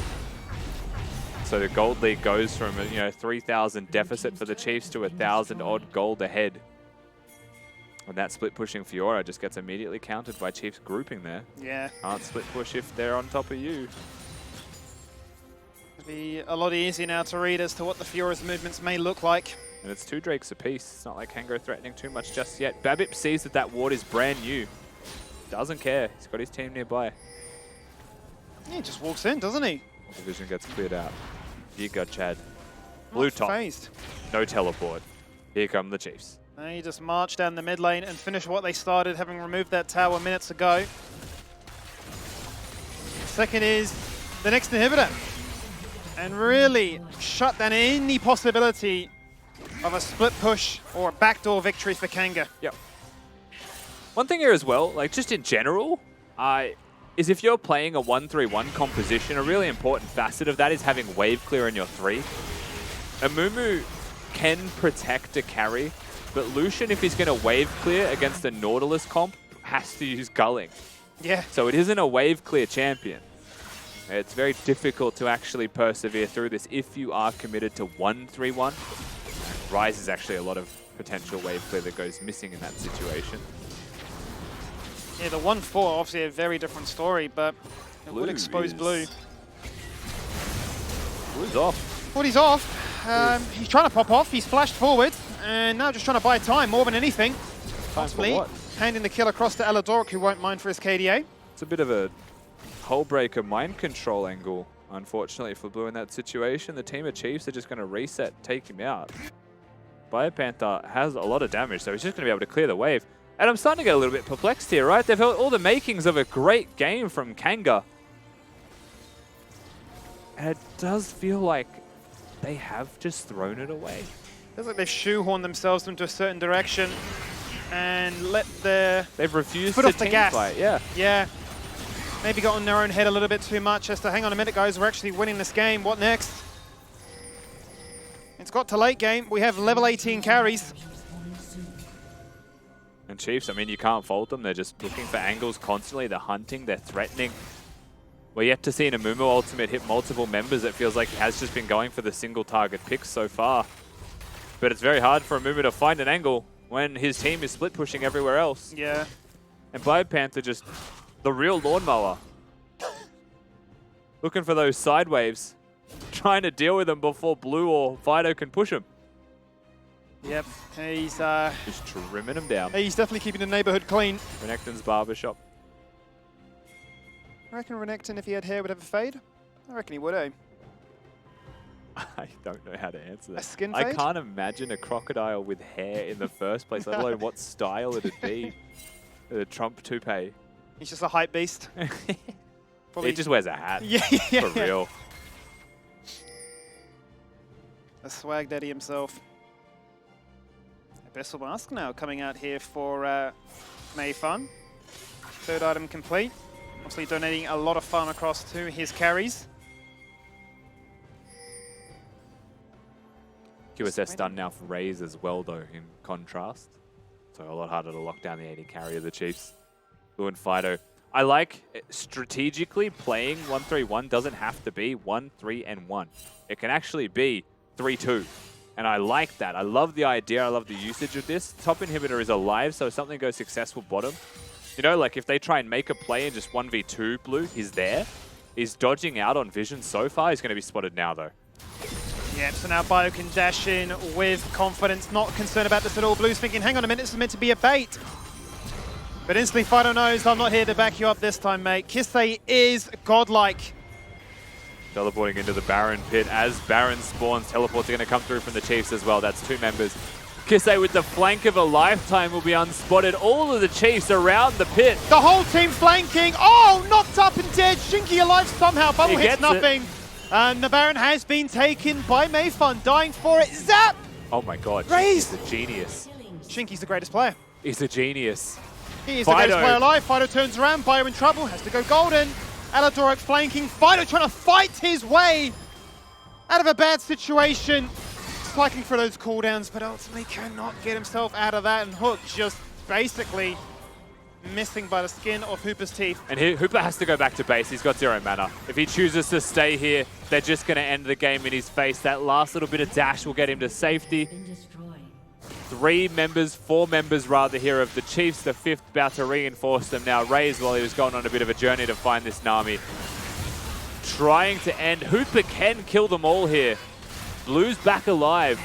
So the gold lead goes from, 3,000 deficit for the Chiefs to 1,000 odd gold ahead. And that split pushing Fiora just gets immediately countered by Chiefs grouping there. Yeah. Can't split push if they're on top of you. It'll be a lot easier now to read as to what the Fiora's movements may look like. And it's 2 Drakes apiece. It's not like Kanga threatening too much just yet. Babip sees that that ward is brand new. Doesn't care. He's got his team nearby. Yeah, he just walks in, doesn't he? The vision gets cleared out. Here go Chad. Blue top. Phased. No teleport. Here come the Chiefs. They just march down the mid lane and finish what they started, having removed that tower minutes ago. Second is the next inhibitor. And really shut down any possibility of a split push or a backdoor victory for Kanga. Yep. One thing here as well, like just in general, is if you're playing a 1-3-1 composition, a really important facet of that is having wave clear in your 3. Amumu can protect a carry, but Lucian, if he's going to wave clear against the Nautilus comp, has to use gulling. Yeah. So it isn't a wave clear champion. It's very difficult to actually persevere through this if you are committed to 1-3-1. Rise is actually a lot of potential wave clear that goes missing in that situation. Yeah, the 1-4, obviously a very different story, but it would expose Blue. Blue's off. Well, he's off. He's trying to pop off. He's flashed forward, and now just trying to buy time more than anything. Possibly handing the kill across to Eladoric, who won't mind for his KDA. It's a bit of a hull-breaker mind control angle, unfortunately, for Blue in that situation. The team of Chiefs are just going to reset, take him out. Biopanther has a lot of damage, so he's just going to be able to clear the wave. And I'm starting to get a little bit perplexed here, right? They've held all the makings of a great game from Kanga. And it does feel like they have just thrown it away. Feels like they've shoehorned themselves into a certain direction and let their They've refused foot to off the team gas. fight, yeah. Yeah. Maybe got on their own head a little bit too much as to hang on a minute, guys. We're actually winning this game. What next? It's got to late game. We have level 18 carries. And Chiefs, I mean, you can't fault them. They're just looking for angles constantly. They're hunting. They're threatening. We're yet to see an Amumu ultimate hit multiple members. It feels like he has just been going for the single target picks so far. But it's very hard for Amumu to find an angle when his team is split pushing everywhere else. Yeah. And Biopanther just the real lawnmower. Looking for those side waves. Trying to deal with them before Blue or Fido can push him. Yep. He's Just trimming them down. he's definitely keeping the neighborhood clean. Renekton's barbershop. I reckon Renekton, if he had hair, would have a fade. I reckon he would, eh? I don't know how to answer that. A skin I fade? can't imagine a crocodile with hair in the first place, let alone what style it'd be. The Trump toupee. He's just a hype beast. He just wears a hat. Yeah, For real. A swag daddy himself. Abyssal Mask now coming out here for May Fun. Third item complete. Obviously donating a lot of farm across to his carries. QSS done now for Raze as well, though, in contrast. So a lot harder to lock down the AD carry of the Chiefs. Blue and Fido. I like strategically playing 1-3-1 doesn't have to be 1-3-1. It can actually be 3-2. And I like that. I love the idea. I love the usage of this. Top inhibitor is alive, so if something goes successful bottom, you know, like if they try and make a play in just 1v2 Blue, he's there. He's dodging out on vision so far. He's going to be spotted now, though. Yeah, so now Bio can dash in with confidence, not concerned about this at all. Blue's thinking, hang on a minute, this is meant to be a bait. But instantly Fido knows, I'm not here to back you up this time, mate. Kisei is godlike. Teleporting into the Baron pit as Baron spawns. Teleports are going to come through from the Chiefs as well. That's 2 members. Kisei with the flank of a lifetime will be unspotted. All of the Chiefs around the pit. The whole team flanking. Oh, knocked up and dead. Shinky alive somehow. Bubble He hits gets nothing. And the Baron has been taken by Mayfun, dying for it. Zap! Oh my god, Raze! he's a genius. Shinky's the greatest player. He's a genius. He is the greatest player alive. Fido turns around. Bio in trouble. Has to go golden. Aladoric flanking. Fido trying to fight his way out of a bad situation. Spiking for those cooldowns, but ultimately cannot get himself out of that. And Hook just basically missing by the skin of Hooper's teeth. And Hooper has to go back to base. He's got 0 mana. If he chooses to stay here, they're just going to end the game in his face. That last little bit of dash will get him to safety. 4 members rather here of the Chiefs. The 5th about to reinforce them now. Raze, while he was going on a bit of a journey to find this Nami. Trying to end. Hooper can kill them all here. Blue's back alive.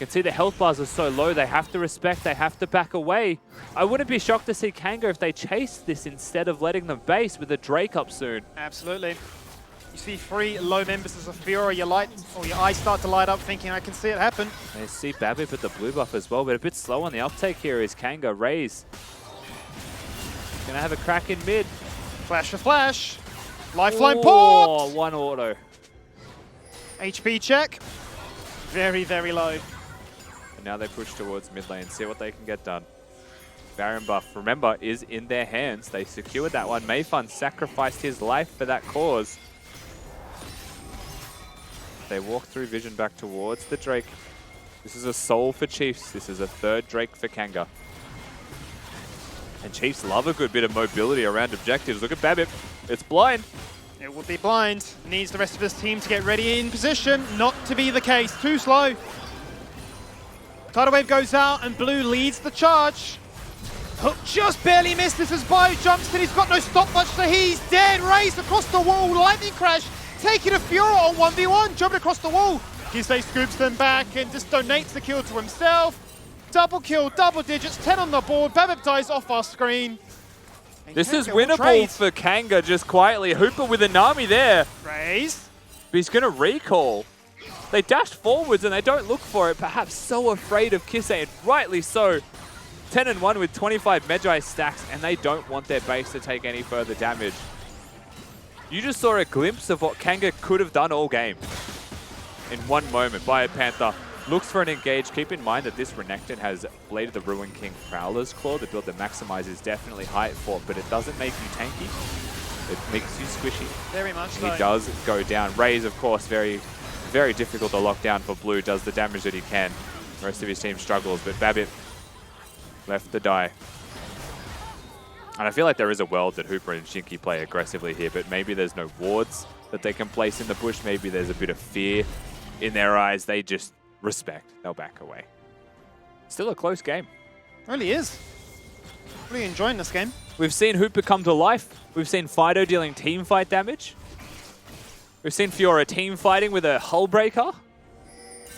You can see the health bars are so low, they have to respect, they have to back away. I wouldn't be shocked to see Kanga if they chase this instead of letting them base with a Drake up soon. Absolutely. You see 3 low members as a Fiora, your eyes start to light up thinking, I can see it happen. They see Babip at the blue buff as well, but a bit slow on the uptake here is Kanga. Raze gonna have a crack in mid. Flash for flash. Lifeline Oh, port! one auto. HP check. Very, very low. And now they push towards mid lane, see what they can get done. Baron buff, remember, is in their hands. They secured that one. Mayfun sacrificed his life for that cause. They walk through vision back towards the Drake. This is a soul for Chiefs. This is a 3rd Drake for Kanga. And Chiefs love a good bit of mobility around objectives. Look at Babip. It's blind. It would be blind. Needs the rest of his team to get ready in position. Not to be the case. Too slow. Tidal Wave goes out and Blue leads the charge. Hook just barely missed this as Bio jumps in. He's got no stopwatch, so he's dead. Raised across the wall. Lightning Crash taking a Fiora on 1v1. Jumping across the wall. Kisei scoops them back and just donates the kill to himself. Double kill, double digits, 10 on the board. Babip dies off our screen. And This is Kanga will winnable trade. for Kanga just quietly. Hooper with a Nami there. Raise. But he's going to recall. They dashed forwards and they don't look for it, perhaps so afraid of Kisei, and rightly so. 10-1 with 25 Magi stacks, and they don't want their base to take any further damage. You just saw a glimpse of what Kanga could have done all game. In one moment, BioPanther looks for an engage. Keep in mind that this Renekton has Blade of the Ruin King Prowler's Claw. The build that maximizes definitely height fort, but it doesn't make you tanky. It makes you squishy. Very much He so. does go down. Raze, of course, very, very difficult to lock down for Blue. Does the damage that he can. The rest of his team struggles, but Babip left to die. And I feel like there is a world that Hooper and Shinky play aggressively here, but maybe there's no wards that they can place in the bush. Maybe there's a bit of fear in their eyes. They just respect. They'll back away. Still a close game. Really is. Really enjoying this game. We've seen Hooper come to life. We've seen Fido dealing team fight damage. We've seen Fiora team fighting with a hull breaker.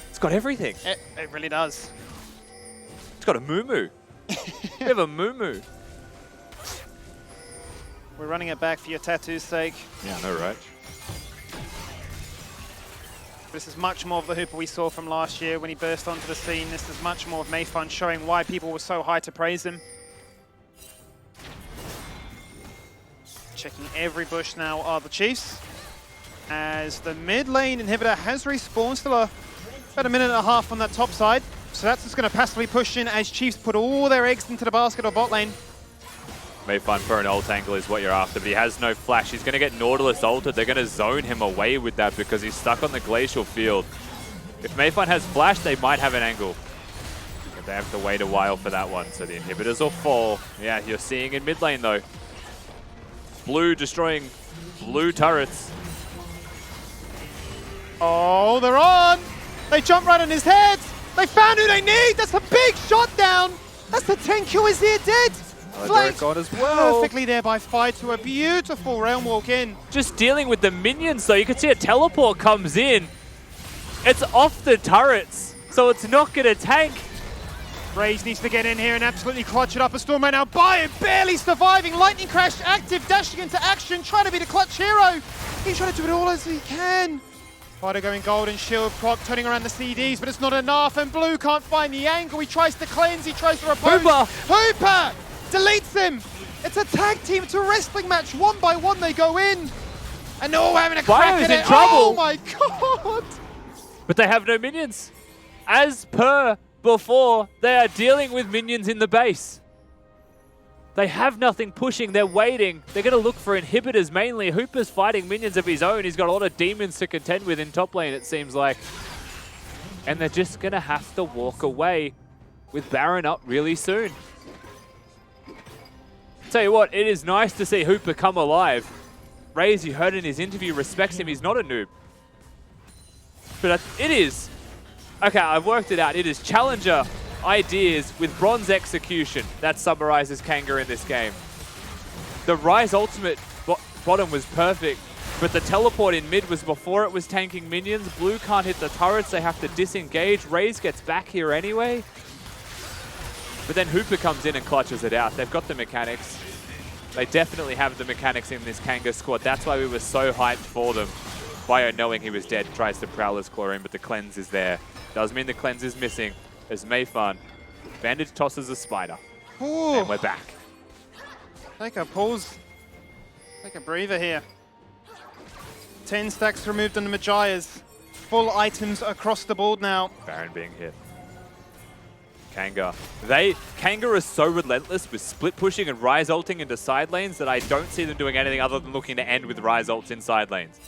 It's got everything. It really does. It's got a moo-moo. We have a moo-moo. We're running it back for your tattoo's sake. Yeah, I know, right? This is much more of the Hooper we saw from last year when he burst onto the scene. This is much more of Mayfun showing why people were so high to praise him. Checking every bush now are the Chiefs. As the mid lane inhibitor has respawned, still about a minute and a half on that top side. So that's just going to passively push in as Chiefs put all their eggs into the basket or bot lane. Mayfun for an ult angle is what you're after, but he has no flash. He's going to get Nautilus ulted. They're going to zone him away with that because he's stuck on the glacial field. If Mayfun has flash, they might have an angle. But they have to wait a while for that one, so the inhibitors will fall. Yeah, you're seeing in mid lane though. Blue destroying blue turrets. Oh, they're on! They jump right on his head! They found who they need! That's a big shot down! That's the 10Q is here dead! Flanked gone as well. perfectly there by Fight to a beautiful realm walk in. Just dealing with the minions though. You can see a teleport comes in. It's off the turrets, so it's not going to tank. Raze needs to get in here and absolutely clutch it up. A Storm right now. Bio barely surviving. Lightning Crash active, dashing into action, trying to be the clutch hero. He's trying to do it all as he can. Fighter going golden shield proc, turning around the CDs, but it's not enough. And Blue can't find the angle. He tries to cleanse, he tries to repose. Hooper deletes him. It's a tag team, it's a wrestling match. One by one they go in. And they're all having a crack Bio's at in it. trouble. Oh my god. But they have no minions. As per before, they are dealing with minions in the base. They have nothing pushing, they're waiting. They're going to look for inhibitors mainly. Hooper's fighting minions of his own. He's got a lot of demons to contend with in top lane, it seems like. And they're just going to have to walk away with Baron up really soon. Tell you what, it is nice to see Hooper come alive. Raze, you heard in his interview, respects him. He's not a noob. But it is. Okay, I've worked it out. It is challenger ideas with bronze execution. That summarizes Kanga in this game. The Rise ultimate bottom was perfect. But the teleport in mid was before it was tanking minions. Blue can't hit the turrets, they have to disengage. Raze gets back here anyway. But then Hooper comes in and clutches it out. They've got the mechanics. They definitely have the mechanics in this Kanga squad. That's why we were so hyped for them. Bio, knowing he was dead, tries to Prowler's Claw in, but the cleanse is there. Does mean the cleanse is missing. There's Mayfun. Bandage tosses a spider. Ooh. And we're back. Take a pause. Take a breather here. 10 stacks removed on the Magias. Full items across the board now. Baron being hit. Kanga. Kanga is so relentless with split pushing and Rise ulting into side lanes that I don't see them doing anything other than looking to end with Rise ults in side lanes.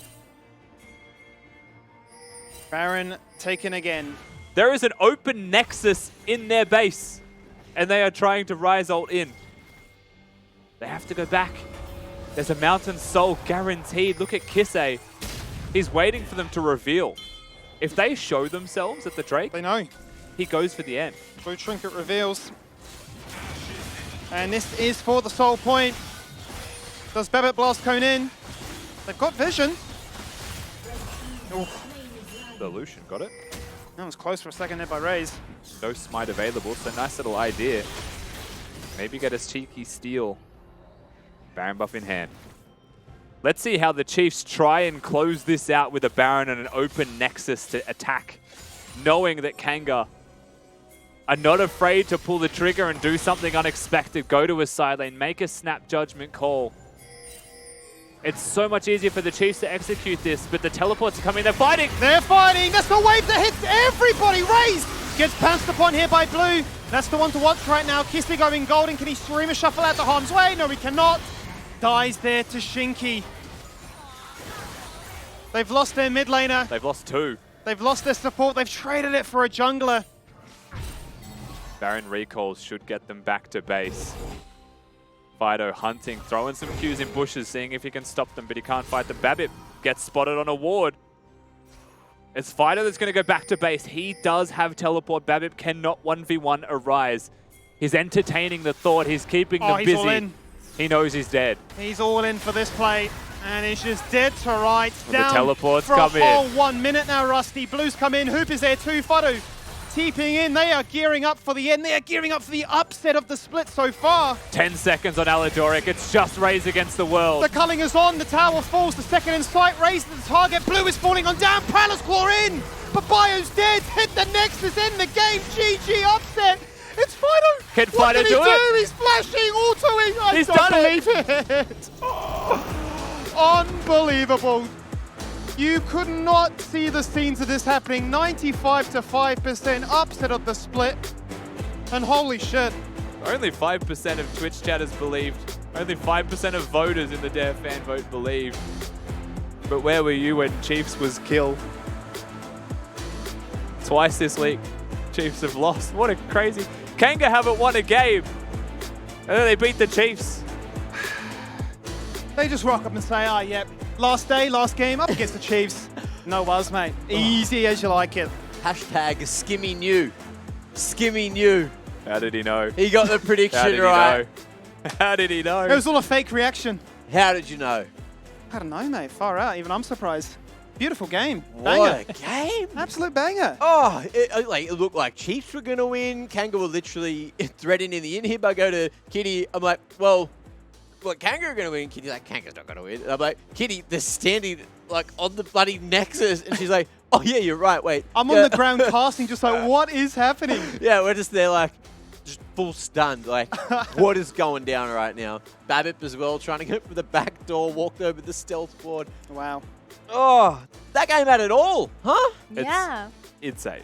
Baron taken again. There is an open nexus in their base, and they are trying to Rise ult in. They have to go back. There's a Mountain Soul guaranteed. Look at Kisei. He's waiting for them to reveal. If they show themselves at the Drake, They know. he goes for the end. Blue Trinket reveals. And this is for the Soul Point. Does Babbitt blast Cone in? They've got vision. Oof. The Lucian got it. That was close for a second there by Raze. No smite available, so nice little idea. Maybe get a cheeky steal. Baron buff in hand. Let's see how the Chiefs try and close this out with a Baron and an open nexus to attack, knowing that Kanga are not afraid to pull the trigger and do something unexpected, go to a side lane, make a snap judgment call. It's so much easier for the Chiefs to execute this, but the teleports are coming, they're fighting! They're fighting! That's the wave that hits everybody! Raze gets pounced upon here by Blue. That's the one to watch right now. Kisby going golden. Can he stream a shuffle out to harm's way? No, he cannot. Dies there to Shinky. They've lost their mid laner. They've lost two. They've lost their support. They've traded it for a jungler. Baron recalls should get them back to base. Fido hunting, throwing some Qs in bushes, seeing if he can stop them, but he can't fight them. Babbitt gets spotted on a ward. It's Fido that's going to go back to base. He does have teleport. Babbitt cannot 1v1 Arise. He's entertaining the thought. He's keeping them he's busy. all in. He knows he's dead. He's all in for this play. And he's just dead to rights. The Down teleports for come a whole in. 1 minute now, Rusty. Blues come in. Hoop is there too. Fido teeping in. They are gearing up for the end. They are gearing up for the upset of the split so far. 10 seconds on Aladoric. It's just Raze against the world. The culling is on. The tower falls. The second in sight. Raze to the target. Blue is falling on down. Prowler's Claw in. But Bio's dead. Hit the Nexus. End the game. GG upset. It's Fido. Can What Fido did he do it? He's flashing, autoing. I He's don't done believe it. Unbelievable. You could not see the scenes of this happening. 95 to 5% upset of the split. And holy shit. Only 5% of Twitch chatters believed. Only 5% of voters in the Dare fan vote believed. But where were you when Chiefs was killed? Twice this week, Chiefs have lost. What a crazy... Kanga haven't won a game. And then they beat the Chiefs. They just rock up and say, ah, yep, last day, last game, up against the Chiefs. No was, mate. Easy as you like it. Hashtag Skimmy knew. Skimmy knew. How did he know? He got the How prediction did right. he know? How did he know? It was all a fake reaction. How did you know? I don't know, mate. Far out. Even I'm surprised. Beautiful game. What Banger. a game. Absolute banger. Oh, it looked like Chiefs were going to win. Kanga were literally threatening the inhib. I go to Kitty. I'm like, well, Kanga are going to win. Kitty's like, Kanga's not going to win. And I'm like, Kitty, they're standing like on the bloody Nexus. And she's like, oh, yeah, you're right. Wait. I'm on the ground casting just like, what is happening? Yeah, we're just there like, just full stunned. Like, what is going down right now? Babbitt as well, trying to go for the back door, walked over the stealth board. Wow. Oh, that game had it all, huh? Yeah. Insane.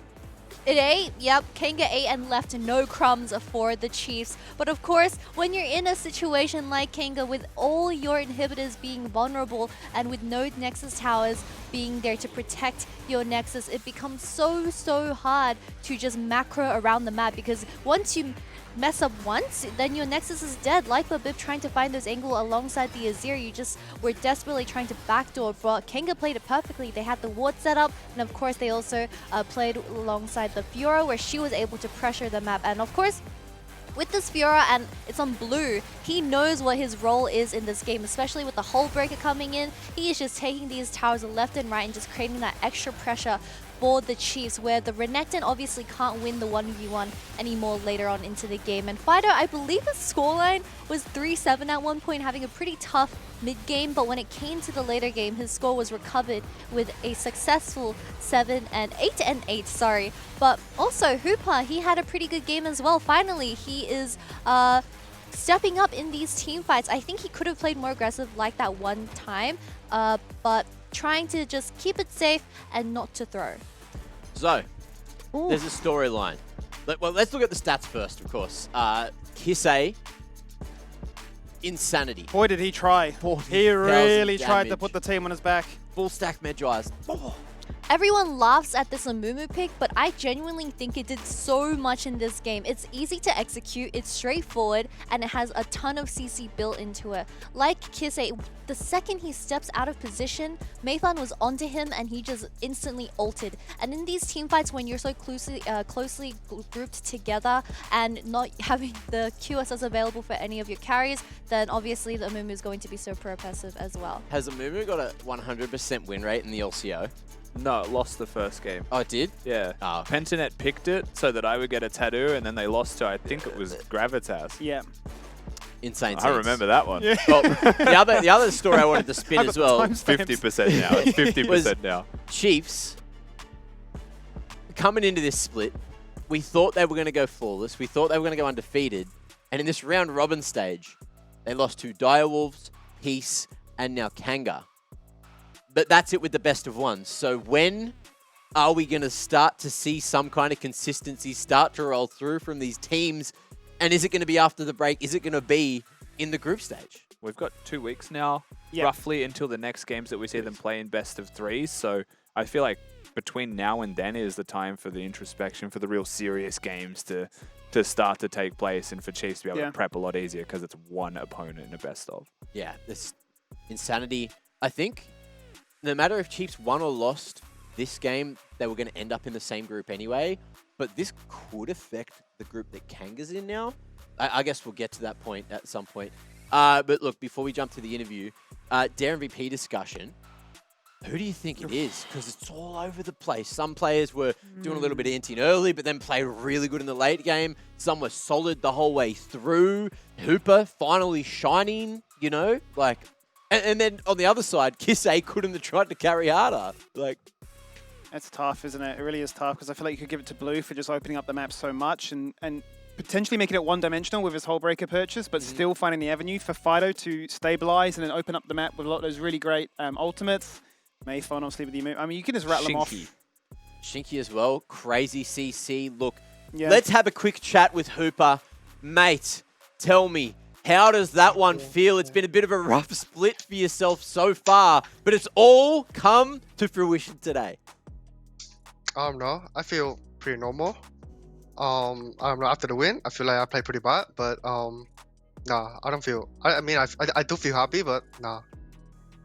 It ate, yep, Kanga ate and left no crumbs for the Chiefs. But of course, when you're in a situation like Kanga with all your inhibitors being vulnerable and with no Nexus towers being there to protect your Nexus, it becomes so hard to just macro around the map, because once you mess up once, then your Nexus is dead. Like Babib trying to find those angles alongside the Azir, you just were desperately trying to backdoor, but Kanga played it perfectly. They had the ward set up, and of course they also played alongside the Fiora, where she was able to pressure the map. And of course, with this Fiora and it's on blue, he knows what his role is in this game, especially with the Hull Breaker coming in. He is just taking these towers left and right and just creating that extra pressure for the Chiefs, where the Renekton obviously can't win the 1v1 anymore later on into the game. And Fido, I believe his scoreline was 3-7 at one point, having a pretty tough mid-game, but when it came to the later game, his score was recovered with a successful 8-8, sorry. But also, Hooper, he had a pretty good game as well. Finally, he is stepping up in these team fights. I think he could have played more aggressive like that one time, but trying to just keep it safe and not to throw. So, there's a storyline. Well, let's look at the stats first, of course. Kisei, insanity. Boy, did he try. He really tried to put the team on his back. Full stack Medjay's. Oh. Everyone laughs at this Amumu pick, but I genuinely think it did so much in this game. It's easy to execute, it's straightforward, and it has a ton of CC built into it. Like Kisei, the second he steps out of position, Mayfan was onto him and he just instantly ulted. And in these team fights, when you're so closely grouped together and not having the QSS available for any of your carries, then obviously the Amumu is going to be so pro-passive as well. Has Amumu got a 100% win rate in the LCO? No, it lost the first game. Oh, it did? Yeah. Oh. Pentanet picked it so that I would get a tattoo, and then they lost to, I think it was Gravitas. Yeah. Insane. I remember that one. Yeah. Well, the other story I wanted to spin as well. 50% now. It's 50% now. Chiefs, coming into this split, we thought they were going to go flawless. We thought they were going to go undefeated. And in this round robin stage, they lost to Direwolves, Peace, and now Kanga. But that's it with the best of ones. So when are we going to start to see some kind of consistency start to roll through from these teams? And is it going to be after the break? Is it going to be in the group stage? We've got 2 weeks now, roughly, until the next games that we see them play in best of threes. So I feel like between now and then is the time for the introspection, for the real serious games to start to take place, and for Chiefs to be able to prep a lot easier because it's one opponent in a best of. Yeah, this insanity. I think no matter if Chiefs won or lost this game, they were going to end up in the same group anyway. But this could affect the group that Kanga's in now. I guess we'll get to that point at some point. But look, before we jump to the interview, Dare MVP discussion. Who do you think it is? Because it's all over the place. Some players were doing a little bit of anti early, but then played really good in the late game. Some were solid the whole way through. Hooper finally shining, you know? Like, and then on the other side, Kisei couldn't have tried to carry harder. Like, it's tough, isn't it? It really is tough, because I feel like you could give it to Blue for just opening up the map so much and potentially making it one-dimensional with his whole breaker purchase, but still finding the avenue for Fido to stabilize and then open up the map with a lot of those really great ultimates. Mayfan, obviously, with the I mean, you can just rattle them off. Shinky as well. Crazy CC. Look, let's have a quick chat with Hooper. Mate, tell me, how does that one feel? It's been a bit of a rough split for yourself so far, but it's all come to fruition today. No, I feel pretty normal. I don't know, after the win, I feel like I played pretty bad, but nah, I don't feel. I mean, I do feel happy, but nah.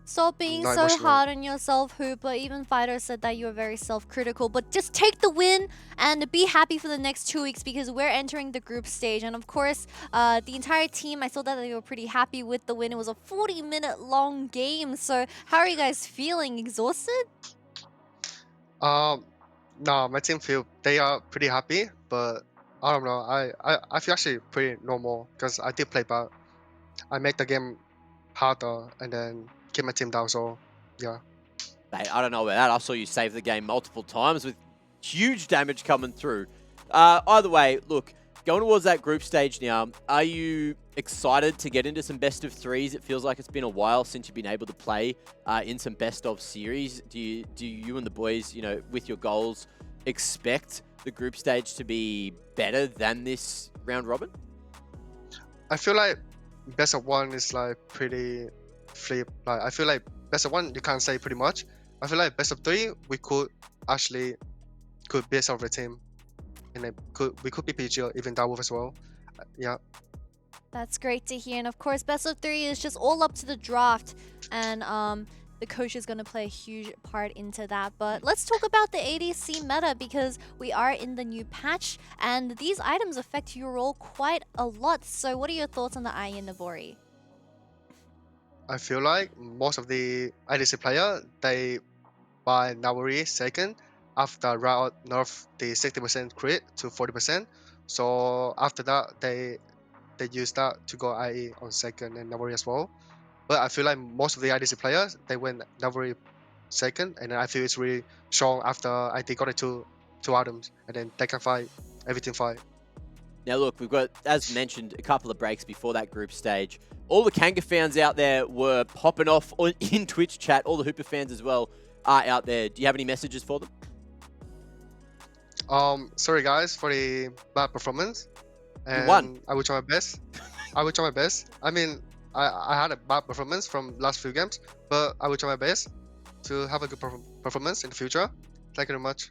Stop being Not so emotional. hard on yourself, Hooper. Even Fido said that you were very self-critical, but just take the win and be happy for the next 2 weeks, because we're entering the group stage. And of course, the entire team, I saw that they were pretty happy with the win. It was a 40-minute long game. So how are you guys feeling? Exhausted? No, my team they are pretty happy, but I don't know. I feel actually pretty normal because I did play bad. I make the game harder and then keep my team down. So yeah. Mate, I don't know about that. I saw you save the game multiple times with huge damage coming through. Either way, look, going towards that group stage now, are you excited to get into some best of threes? It feels like it's been a while since you've been able to play in some best of series. Do you and the boys, you know, with your goals, expect the group stage to be better than this round robin? I feel like best of one is like pretty flip. Like I feel like best of one you can't say pretty much. I feel like best of three we could base off the team, and we could be PG or even Direwolf as well. Yeah. That's great to hear. And of course, best of three is just all up to the draft. And the coach is going to play a huge part into that. But let's talk about the ADC meta because we are in the new patch and these items affect your role quite a lot. So what are your thoughts on the Aya Nabori? I feel like most of the IDC player they buy Nabori second after route nerf the 60% crit to 40%. So after that they use that to go IE on second and Nabori as well. But I feel like most of the IDC players they went Nabori second, and I feel it's really strong after they got it two items, and then they can fight everything fight. Now look, we've got, as mentioned, a couple of breaks before that group stage. All the Kanga fans out there were popping off in Twitch chat. All the Hooper fans as well are out there. Do you have any messages for them? Sorry guys for the bad performance. And You won. I will try my best. I will try my best. I mean, I had a bad performance from last few games, but I will try my best to have a good performance in the future. Thank you very much.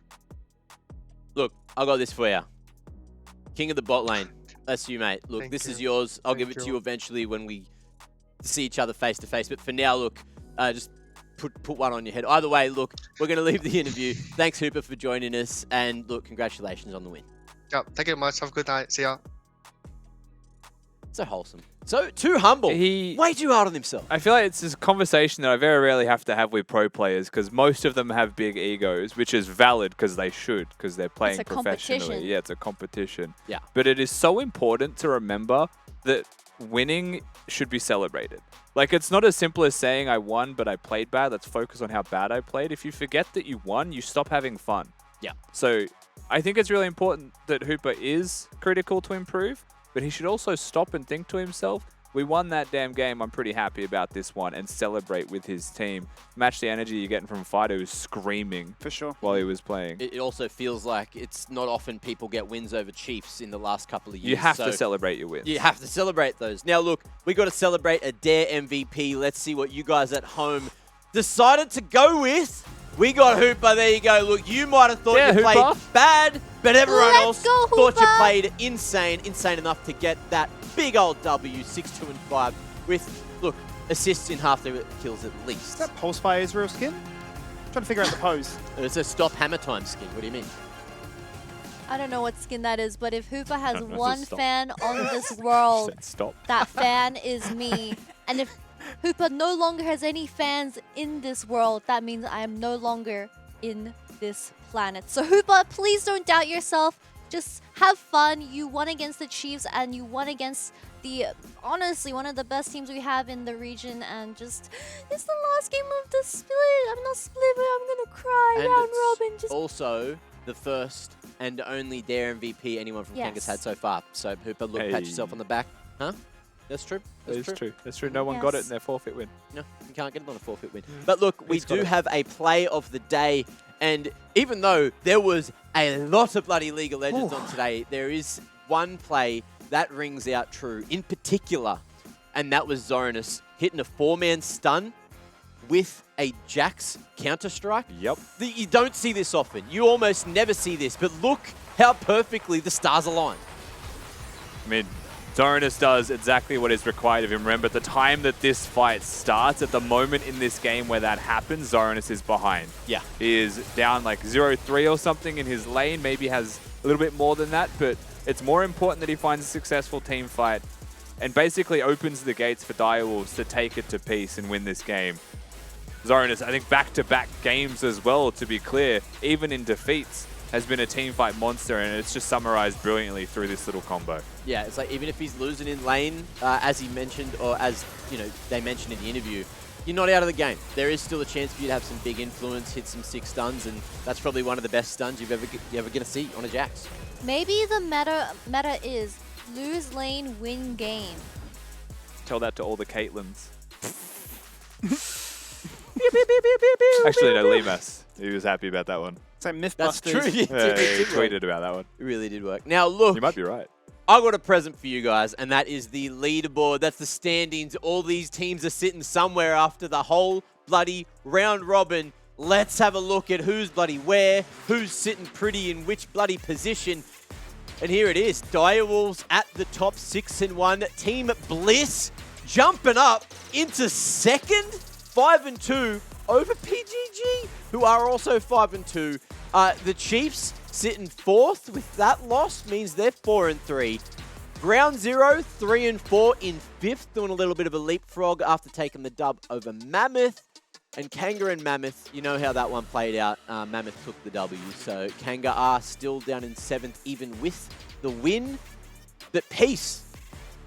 Look, I got this for you. King of the bot lane. That's you, mate. Look, Thank this is you. yours. I'll Thank give it to you. you eventually when we see each other face to face. But for now, look, just put one on your head. Either way, look, we're going to leave the interview. Thanks, Hooper, for joining us. And look, congratulations on the win. Yeah, thank you very much. Have a good night. See ya. So wholesome. So too humble. He- Way too hard on himself. I feel like it's this conversation that I very rarely have to have with pro players because most of them have big egos, which is valid because they should, because they're playing a professionally. competition. Yeah, it's a competition. Yeah. But it is so important to remember that winning should be celebrated. Like, it's not as simple as saying I won, but I played bad. Let's focus on how bad I played. If you forget that you won, you stop having fun. Yeah. So I think it's really important that Hooper is critical to improve, but he should also stop and think to himself, we won that damn game, I'm pretty happy about this one, and celebrate with his team. Match the energy you're getting from Fido, who's screaming For sure. while he was playing. It also feels like it's not often people get wins over Chiefs in the last couple of years. You have so to celebrate your wins. you have to celebrate those. Now, look, we got to celebrate a Dare MVP. Let's see what you guys at home decided to go with. We got Hooper. There you go. Look, you might have thought Yeah, you played Hooper. bad, but everyone Let's else go, thought you Hooper. played insane enough to get that big old W, 6-2-5, with, look, assists in half the kills at Is least. that Pulsefire Israel skin? Trying to figure out the pose. It's a stop hammer time skin. What do you mean? I don't know what skin that is, but if Hooper has No, one stop. fan on this world, Said stop. that fan is me. And if Hooper no longer has any fans in this world, that means I am no longer in this planet. So Hooper, please don't doubt yourself. Just have fun. You won against the Chiefs and you won against the, honestly, one of the best teams we have in the region. And just, it's the last game of the split. I'm not split, but I'm going to cry. And Round it's robin. Just also the first and only Dare MVP anyone from Yes. Kanga's had so far. So Hooper, look, pat Hey. yourself on the back. Huh? That's true. That is true. That's true. No one got it in their forfeit win. No, you can't get it on a forfeit win. But look, we He's got do it. have a play of the day. And even though there was a lot of bloody League of Legends on today, there is one play that rings out true in particular. And that was Zoranus hitting a 4-man stun with a Jax counter-strike. Yep. You don't see this often. You almost never see this. But look how perfectly the stars align. I mean, Zoranus does exactly what is required of him. Remember, at the time that this fight starts, at the moment in this game where that happens, Zoranus is behind. Yeah. He is down like 0-3 or something in his lane, maybe has a little bit more than that, but it's more important that he finds a successful team fight and basically opens the gates for Direwolves to take it to peace and win this game. Zoranus, I think back-to-back games as well, to be clear, even in defeats, has been a team fight monster, and it's just summarized brilliantly through this little combo. Yeah, it's like even if he's losing in lane, as he mentioned, or as they mentioned in the interview, you're not out of the game. There is still a chance for you to have some big influence, hit some 6 stuns, and that's probably one of the best stuns you're ever going to see on a Jax. maybe the meta is lose lane, win game. Tell that to all the Caitlins. Actually, no, Limas. He was happy about that one. It's like That's Mythbusters. true. Yeah, he It tweeted about that one. really did work. Now, look, You might be right. I got a present for you guys, and that is the leaderboard. That's the standings. All these teams are sitting somewhere after the whole bloody round robin. Let's have a look at who's bloody where, who's sitting pretty in which bloody position. And here it is. Direwolves at the top, 6-1. Team Bliss jumping up into second, 5-2. over PGG, who are also 5-2. The Chiefs sitting 4th with that loss means they're 4-3. Ground Zero, 3-4 in 5th, doing a little bit of a leapfrog after taking the dub over Mammoth. And Kanga and Mammoth, you know how that one played out. Mammoth took the W, so Kanga are still down in 7th, even with the win. But Peace,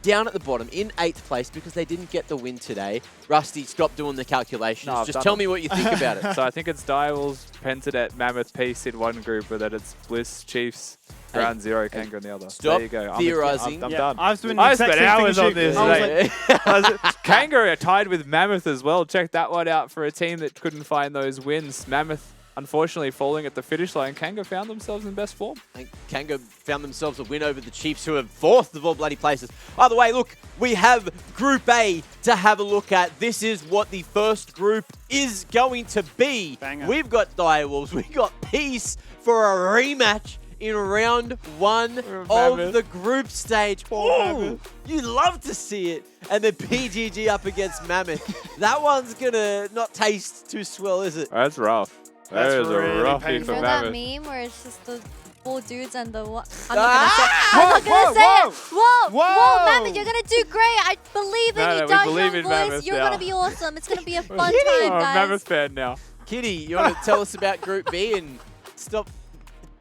down at the bottom in 8th place because they didn't get the win today. Rusty, stop doing the calculations. No, just tell me what you think about it. So I think it's Direwolves, Pensadet, Mammoth, Peace in one group, but then it's Bliss, Chiefs, Ground Zero, Kanga in the other. Stop there you go. theorising. I'm Yeah, done. I've spent I spent hours on this. I was like, Kanga are tied with Mammoth as well. Check that one out for a team that couldn't find those wins. Mammoth, unfortunately, falling at the finish line. Kanga found themselves in best form. And Kanga found themselves a win over the Chiefs, who are 4th of all bloody places. By the way, look, we have Group A to have a look at. This is what the first group is going to be. Banger. We've got Direwolves, we've got Peace for a rematch in round 1 of Mammoth. the group stage. Ooh, you love to see it. And then PGG up against Mammoth. That one's gonna not taste too swell, is it? That's rough. That's That is really a roughie painful. You for know that Mammoth. meme where it's just the 4 dudes and the one? Ah! I'm not gonna say it. Whoa, Whoa. Mammoth, you're gonna do great. I believe in No, you, we Dark believe Young in Boys. Mammoth You're now. gonna be awesome. It's gonna be a fun Oh, time, guys. Mammoth fan now. Kitty, you want to tell us about Group B and stop?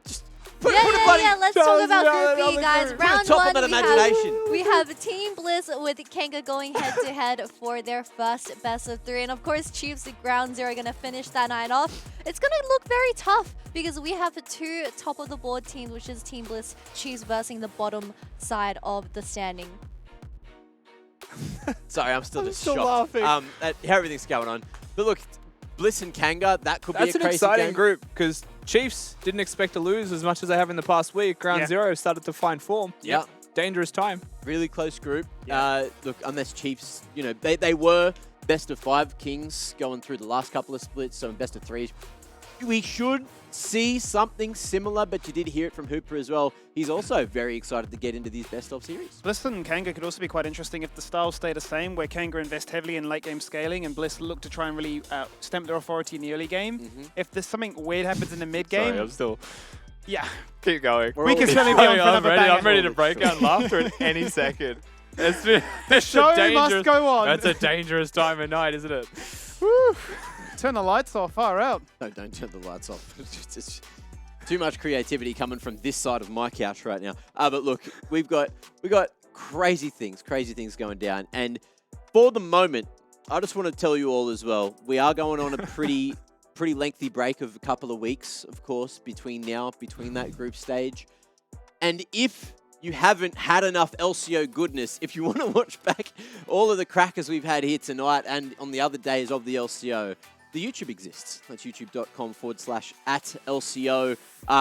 Just put Yeah, a yeah, bloody yeah. Let's Tell talk us about about Group B, another guys. group. Put a Round top 1, on that we imagination. we have Team Bliss with Kanga going head-to-head for their first best of 3. And of course, Chiefs at Ground Zero are going to finish that night off. It's going to look very tough because we have the 2 top-of-the-board teams, which is Team Bliss, Chiefs versus the bottom side of the standing. Sorry, I'm still just still shocked laughing. at how everything's going on. But look, Bliss and Kanga, that could That's be a an crazy exciting game. group because Chiefs didn't expect to lose as much as they have in the past week. Ground Yeah. Zero started to find form. Yeah. Dangerous time. Really close group. Yeah. Look, unless Chiefs, you know, they were best of 5 Kings going through the last couple of splits, so in best of 3s. We should see something similar, but you did hear it from Hooper as well. He's also very excited to get into these best of series. Bliss and Kanga could also be quite interesting if the styles stay the same, where Kanga invest heavily in late game scaling and Bliss look to try and really stamp their authority in the early game. If there's something weird happens in the mid game, Sorry, I'm still... yeah, Keep going. we can certainly be on for another banger. I'm ready to break out in laughter at any second. The show must go on. That's a dangerous time of night, isn't it? Woo. Turn the lights off, far out. No, don't turn the lights off. It's just too much creativity coming from this side of my couch right now. But look, we got crazy things going down. And for the moment, I just want to tell you all as well, we are going on a pretty lengthy break of a couple of weeks, of course, between that group stage. And if you haven't had enough LCO goodness, if you want to watch back all of the crackers we've had here tonight and on the other days of the LCO, the YouTube exists. That's youtube.com/@LCO.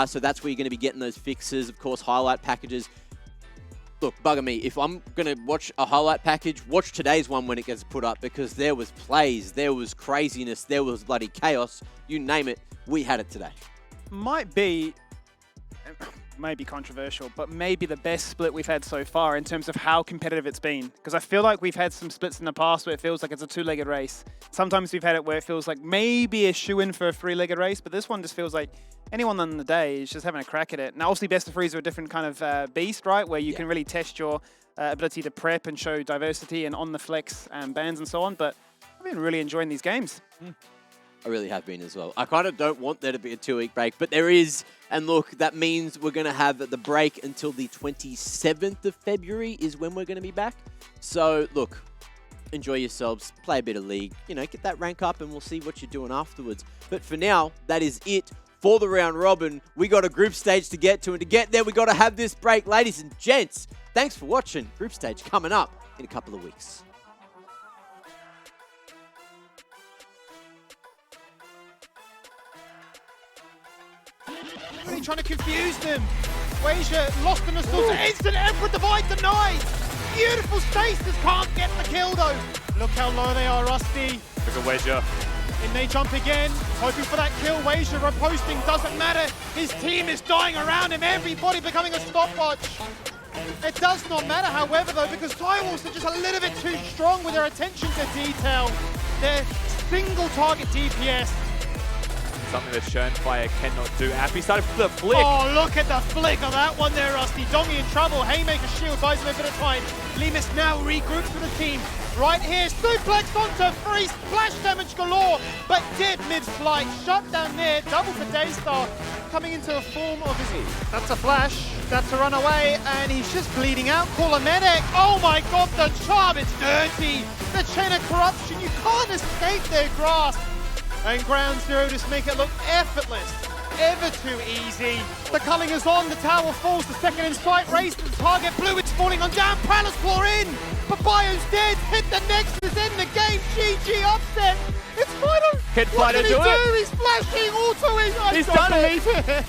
So that's where you're going to be getting those fixes, of course, highlight packages. Look, bugger me. If I'm going to watch a highlight package, watch today's one when it gets put up because there was plays, there was craziness, there was bloody chaos. You name it, we had it today. Might be controversial, but maybe the best split we've had so far in terms of how competitive it's been. Because I feel like we've had some splits in the past where it feels like it's a 2-legged race. Sometimes we've had it where it feels like maybe a shoe-in for a 3-legged race, but this one just feels like anyone on the day is just having a crack at it. Now, obviously, best of 3s are a different kind of beast, right? Where you can really test your ability to prep and show diversity and on the flex and bans and so on. But I've been really enjoying these games. I really have been as well. I kind of don't want there to be a 2-week break, but there is. And look, that means we're going to have the break until the 27th of February is when we're going to be back. So look, enjoy yourselves, play a bit of League, you know, get that rank up and we'll see what you're doing afterwards. But for now, that is it for the round robin. We got a group stage to get to, and to get there, we got to have this break. Ladies and gents, thanks for watching. Group stage coming up in a couple of weeks. Really trying to confuse them. Wasia lost in the source. Instant Emperor Divide denied. Beautiful stasis, can't get the kill though. Look how low they are, Rusty. Look at Wedger. In they jump again, hoping for that kill. Wasia reposting, doesn't matter. His team is dying around him, everybody becoming a stopwatch. It does not matter, however, though, because Direwolves are just a little bit too strong with their attention to detail. They're single target DPS. Something that Schönfire cannot do. Happy started for the flick. Oh, look at the flick of that one there, Rusty. Dongy in trouble. Haymaker shield buys him a bit of time. Lemus now regroups with the team. Right here, suplex onto free, splash damage galore, but dead mid-flight. Shut down there, double for Daystar. Coming into a form of his... That's a flash, that's a runaway, and he's just bleeding out. Call a medic. Oh my god, the charm, it's dirty. The chain of corruption, you can't escape their grasp. And Ground Zero just make it look effortless. Ever too easy. The culling is on, the tower falls, the second in sight, race to the target, blue it's falling on down, Prowler's Claw in, but Bio's dead, hit the Nexus in the game, GG upset, it's final. Can Fighter do it? He's flashing, auto-ing, I He's don't done it. believe it.